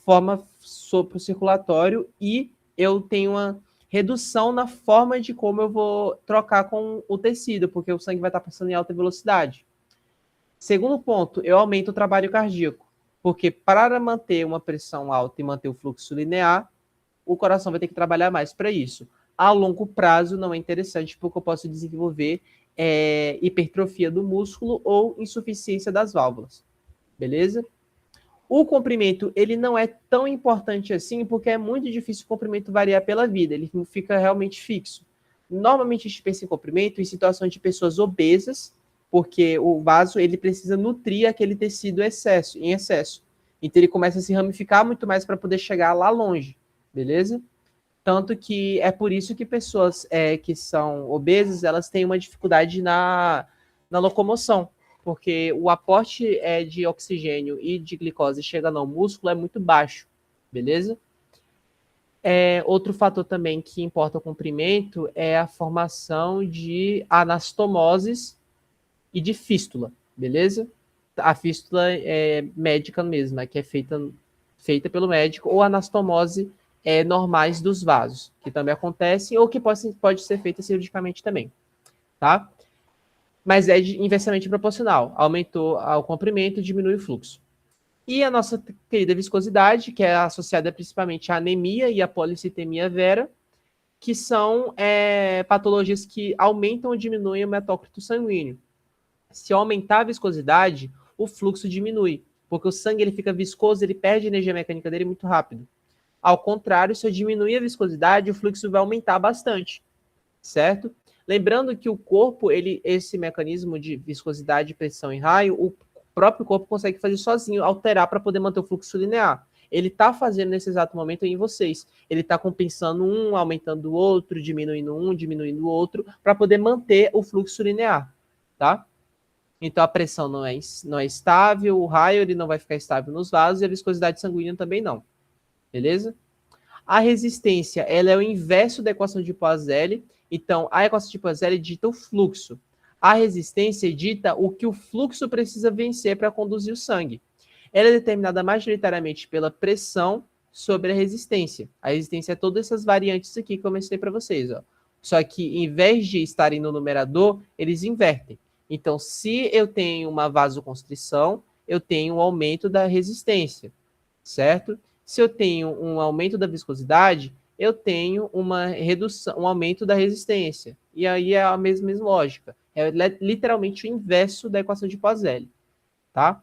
forma sopro circulatório e eu tenho uma redução na forma de como eu vou trocar com o tecido, porque o sangue vai estar passando em alta velocidade. Segundo ponto, eu aumento o trabalho cardíaco, porque para manter uma pressão alta e manter o fluxo linear, o coração vai ter que trabalhar mais para isso. A longo prazo não é interessante, porque eu posso desenvolver hipertrofia do músculo ou insuficiência das válvulas. Beleza? O comprimento, ele não é tão importante assim, porque é muito difícil o comprimento variar pela vida, ele fica realmente fixo. Normalmente a gente pensa em comprimento em situações de pessoas obesas, porque o vaso ele precisa nutrir aquele tecido em excesso. Então ele começa a se ramificar muito mais para poder chegar lá longe, beleza? Tanto que é por isso que pessoas que são obesas, elas têm uma dificuldade na locomoção, porque o aporte de oxigênio e de glicose chegando ao músculo é muito baixo, beleza? Outro fator também que importa o comprimento é a formação de anastomoses e de fístula, beleza? A fístula é médica mesmo, que é feita pelo médico, ou anastomose normais dos vasos, que também acontecem, ou que pode ser feita cirurgicamente também, tá? Mas é inversamente proporcional. Aumentou o comprimento, diminui o fluxo. E a nossa querida viscosidade, que é associada principalmente à anemia e à policitemia vera, que são patologias que aumentam ou diminuem o metócrito sanguíneo. Se eu aumentar a viscosidade, o fluxo diminui, porque o sangue ele fica viscoso, ele perde a energia mecânica dele muito rápido. Ao contrário, se eu diminuir a viscosidade, o fluxo vai aumentar bastante, certo? Lembrando que o corpo, esse mecanismo de viscosidade, pressão e raio, o próprio corpo consegue fazer sozinho, alterar para poder manter o fluxo linear. Ele está fazendo nesse exato momento em vocês. Ele está compensando um, aumentando o outro, diminuindo o outro, para poder manter o fluxo linear, tá? Então a pressão não é estável, o raio ele não vai ficar estável nos vasos e a viscosidade sanguínea também não. Beleza? A resistência, ela é o inverso da equação de Poiseuille. Então, a equação de Poiseuille dita o fluxo. A resistência dita o que o fluxo precisa vencer para conduzir o sangue. Ela é determinada majoritariamente pela pressão sobre a resistência. A resistência é todas essas variantes aqui que eu mencionei para vocês. Ó. Só que, em vez de estarem no numerador, eles invertem. Então, se eu tenho uma vasoconstrição, eu tenho um aumento da resistência, certo? Se eu tenho um aumento da viscosidade, eu tenho uma redução, um aumento da resistência. E aí é a mesma lógica. É literalmente o inverso da equação de Poiseuille, tá?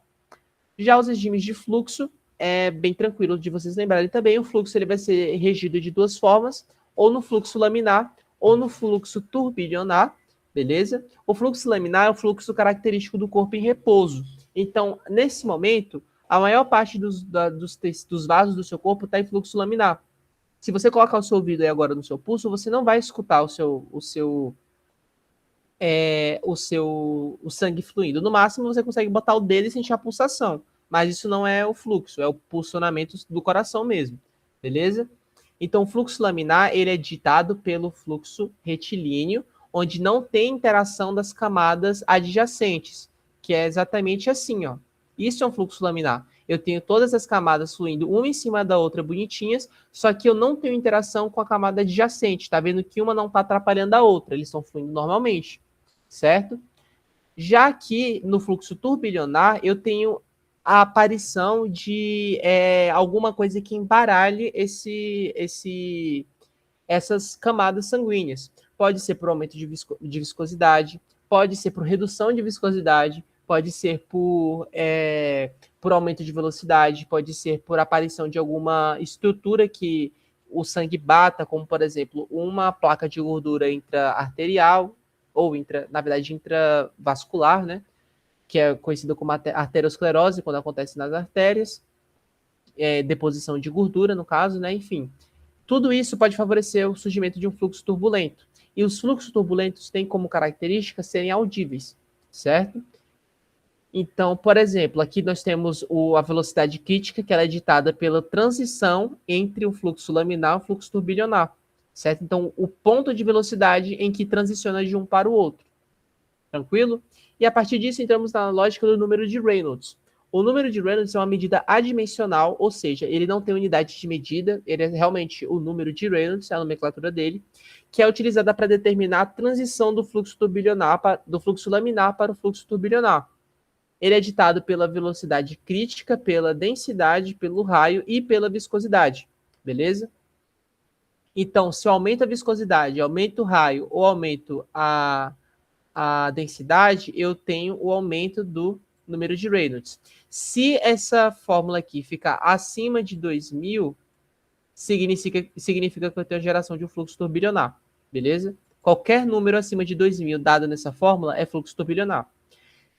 Já os regimes de fluxo, é bem tranquilo de vocês lembrarem também. O fluxo ele vai ser regido de duas formas, ou no fluxo laminar, ou no fluxo turbilionar, beleza? O fluxo laminar é o fluxo característico do corpo em repouso. Então, nesse momento, a maior parte dos vasos do seu corpo está em fluxo laminar. Se você colocar o seu ouvido aí agora no seu pulso, você não vai escutar o sangue fluindo. No máximo, você consegue botar o dedo e sentir a pulsação. Mas isso não é o fluxo, é o pulsionamento do coração mesmo. Beleza? Então, o fluxo laminar ele é ditado pelo fluxo retilíneo, onde não tem interação das camadas adjacentes, que é exatamente assim, ó. Isso é um fluxo laminar. Eu tenho todas as camadas fluindo uma em cima da outra bonitinhas, só que eu não tenho interação com a camada adjacente. Tá vendo que uma não está atrapalhando a outra, eles estão fluindo normalmente, certo? Já aqui no fluxo turbilionar, eu tenho a aparição de alguma coisa que embaralhe essas camadas sanguíneas. Pode ser por aumento de viscosidade, pode ser por redução de viscosidade, pode ser por aumento de velocidade, pode ser por aparição de alguma estrutura que o sangue bata, como, por exemplo, uma placa de gordura intra-arterial, ou, na verdade, intravascular, né? Que é conhecida como arteriosclerose, quando acontece nas artérias, deposição de gordura, no caso, né? Enfim, tudo isso pode favorecer o surgimento de um fluxo turbulento. E os fluxos turbulentos têm como característica serem audíveis, certo? Então, por exemplo, aqui nós temos a velocidade crítica, que ela é ditada pela transição entre o fluxo laminar e o fluxo turbilionar, certo? Então, o ponto de velocidade em que transiciona de um para o outro. Tranquilo? E a partir disso, entramos na lógica do número de Reynolds. O número de Reynolds é uma medida adimensional, ou seja, ele não tem unidade de medida, ele é realmente o número de Reynolds, é a nomenclatura dele, que é utilizada para determinar a transição do fluxo turbilionar, do fluxo laminar para o fluxo turbilionar. Ele é ditado pela velocidade crítica, pela densidade, pelo raio e pela viscosidade, beleza? Então, se eu aumento a viscosidade, aumento o raio ou aumento a densidade, eu tenho o aumento do número de Reynolds. Se essa fórmula aqui ficar acima de 2000, significa que eu tenho a geração de um fluxo turbilionar, beleza? Qualquer número acima de 2000 dado nessa fórmula é fluxo turbilionar.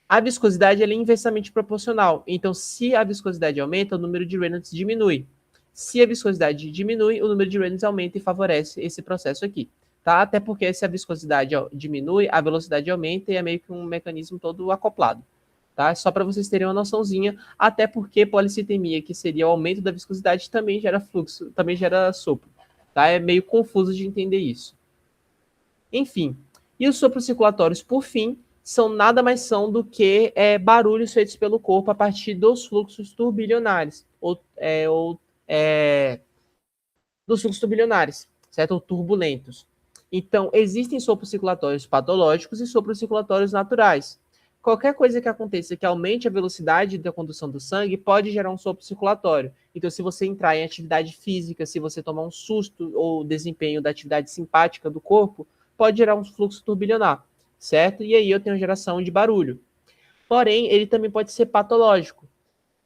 A viscosidade é inversamente proporcional. Então, se a viscosidade aumenta, o número de Reynolds diminui. Se a viscosidade diminui, o número de Reynolds aumenta e favorece esse processo aqui. Tá? Até porque se a viscosidade diminui, a velocidade aumenta e é meio que um mecanismo todo acoplado. Tá? Só para vocês terem uma noçãozinha, até porque policitemia, que seria o aumento da viscosidade, também gera fluxo, também gera sopro. Tá? É meio confuso de entender isso. Enfim, e os sopros circulatórios, por fim, são nada mais são do que barulhos feitos pelo corpo a partir dos fluxos turbilionares, dos fluxos turbilionares, certo? Ou turbulentos. Então, existem sopros circulatórios patológicos e sopros circulatórios naturais. Qualquer coisa que aconteça que aumente a velocidade da condução do sangue pode gerar um sopro circulatório. Então, se você entrar em atividade física, se você tomar um susto ou desempenho da atividade simpática do corpo, pode gerar um fluxo turbilionar, certo? E aí eu tenho geração de barulho. Porém, ele também pode ser patológico.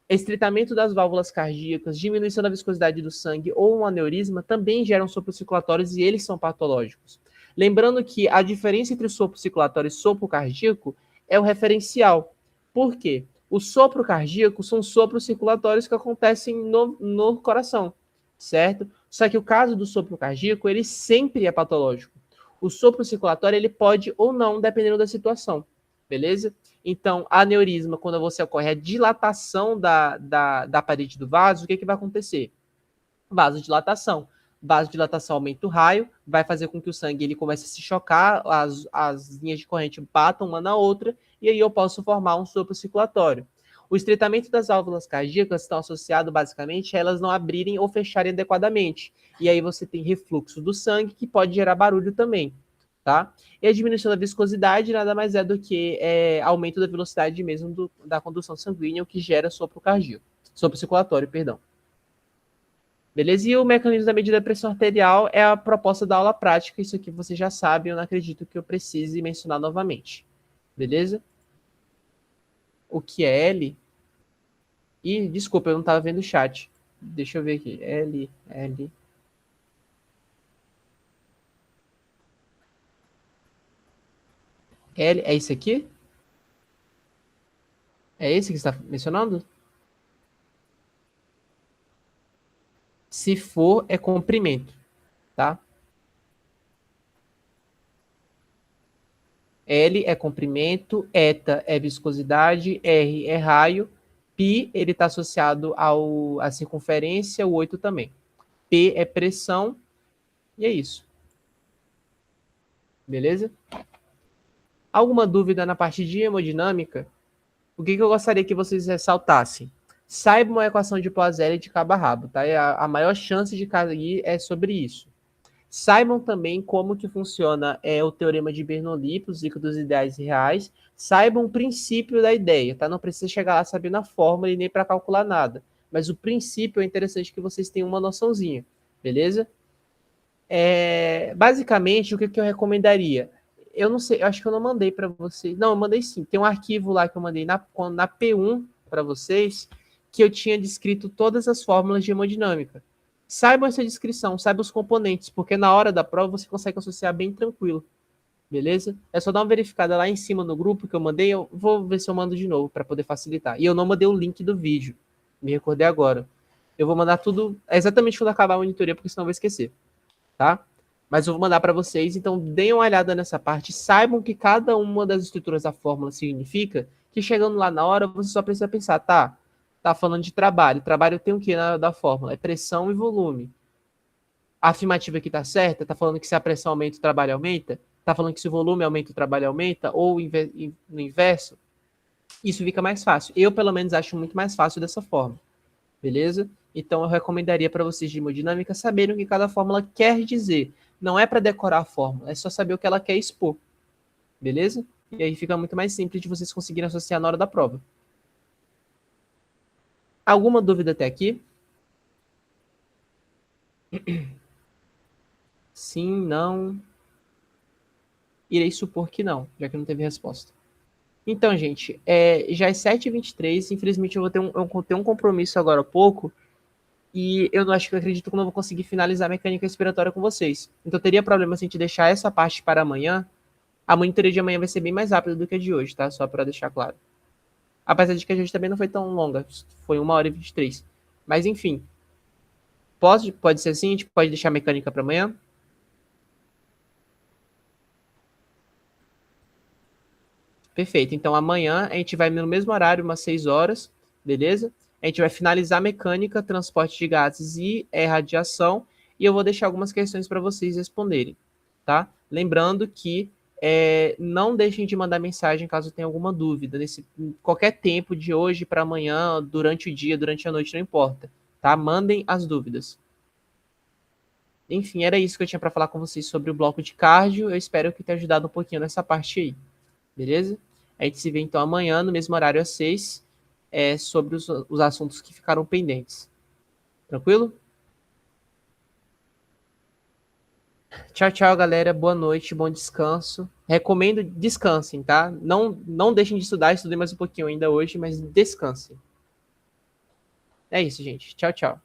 Estreitamento das válvulas cardíacas, diminuição da viscosidade do sangue ou um aneurisma também geram sopros circulatórios e eles são patológicos. Lembrando que a diferença entre o sopro circulatório e sopro cardíaco é o referencial. Por quê? O sopro cardíaco são sopros circulatórios que acontecem no coração, certo? Só que o caso do sopro cardíaco, ele sempre é patológico. O sopro circulatório, ele pode ou não, dependendo da situação, beleza? Então, aneurisma, quando você ocorre a dilatação da parede do vaso, o que vai acontecer? Vasodilatação. Vasodilatação aumenta o raio, vai fazer com que o sangue ele comece a se chocar, as linhas de corrente batam uma na outra, e aí eu posso formar um sopro circulatório. O estreitamento das válvulas cardíacas estão associado basicamente a elas não abrirem ou fecharem adequadamente. E aí você tem refluxo do sangue, que pode gerar barulho também. Tá? E a diminuição da viscosidade nada mais é do que aumento da velocidade mesmo da condução sanguínea, o que gera sopro cardíaco, sopro circulatório, perdão. Beleza? E o mecanismo da medida da pressão arterial é a proposta da aula prática, isso aqui você já sabe, eu não acredito que eu precise mencionar novamente. Beleza? O que é L? E, desculpa, eu não estava vendo o chat. Deixa eu ver aqui. L. L, é isso aqui? É esse que você está mencionando? Se for, é comprimento, tá? L é comprimento, eta é viscosidade, R é raio, π ele está associado à circunferência, o 8 também. P é pressão, e é isso. Beleza? Alguma dúvida na parte de hemodinâmica? O que eu gostaria que vocês ressaltassem? Saibam a equação de Poiseuille de cabo a rabo, tá? A maior chance de cair é sobre isso. Saibam também como que funciona o teorema de Bernoulli para os líquidos ideais e reais. Saibam o princípio da ideia, tá? Não precisa chegar lá sabendo a fórmula e nem para calcular nada. Mas o princípio é interessante que vocês tenham uma noçãozinha, beleza? Basicamente, o que eu recomendaria? Eu não sei, eu acho que eu não mandei para vocês. Não, eu mandei sim. Tem um arquivo lá que eu mandei na P1 para vocês, que eu tinha descrito todas as fórmulas de hemodinâmica. Saibam essa descrição, saibam os componentes, porque na hora da prova você consegue associar bem tranquilo. Beleza? É só dar uma verificada lá em cima no grupo que eu mandei, eu vou ver se eu mando de novo para poder facilitar. E eu não mandei o link do vídeo, me recordei agora. Eu vou mandar tudo exatamente quando acabar a monitoria, porque senão eu vou esquecer, tá? Mas eu vou mandar para vocês, então deem uma olhada nessa parte, saibam que cada uma das estruturas da fórmula significa que chegando lá na hora você só precisa pensar, tá falando de trabalho. Trabalho tem o que da fórmula? É pressão e volume. A afirmativa aqui tá certa? Tá falando que se a pressão aumenta, o trabalho aumenta? Tá falando que se o volume aumenta, o trabalho aumenta? Ou no inverso? Isso fica mais fácil. Eu, pelo menos, acho muito mais fácil dessa forma. Beleza? Então, eu recomendaria para vocês de hemodinâmica saberem o que cada fórmula quer dizer. Não é para decorar a fórmula, é só saber o que ela quer expor. Beleza? E aí fica muito mais simples de vocês conseguirem associar na hora da prova. Alguma dúvida até aqui? Sim, não. Irei supor que não, já que não teve resposta. Então, gente, já é 7h23. Infelizmente, eu vou ter um compromisso agora há pouco. E eu não acho que eu acredito que eu não vou conseguir finalizar a mecânica respiratória com vocês. Então, teria problema se a gente deixar essa parte para amanhã. A monitoria de amanhã vai ser bem mais rápida do que a de hoje, tá? Só para deixar claro. Apesar de que a gente também não foi tão longa. Foi 1h23. Mas, enfim. Pode ser assim? A gente pode deixar a mecânica para amanhã? Perfeito. Então, amanhã a gente vai no mesmo horário, umas 6 horas, beleza? A gente vai finalizar a mecânica, transporte de gases e radiação, e eu vou deixar algumas questões para vocês responderem, tá? Lembrando que não deixem de mandar mensagem caso tenha alguma dúvida, qualquer tempo de hoje para amanhã, durante o dia, durante a noite, não importa, tá? Mandem as dúvidas. Enfim, era isso que eu tinha para falar com vocês sobre o bloco de cardio. Eu espero que tenha ajudado um pouquinho nessa parte aí. Beleza? A gente se vê então amanhã, no mesmo horário às 6, sobre os assuntos que ficaram pendentes. Tranquilo? Tchau, tchau, galera. Boa noite, bom descanso. Recomendo descansem, tá? Não deixem de estudar, estudem mais um pouquinho ainda hoje, mas descansem. É isso, gente. Tchau, tchau.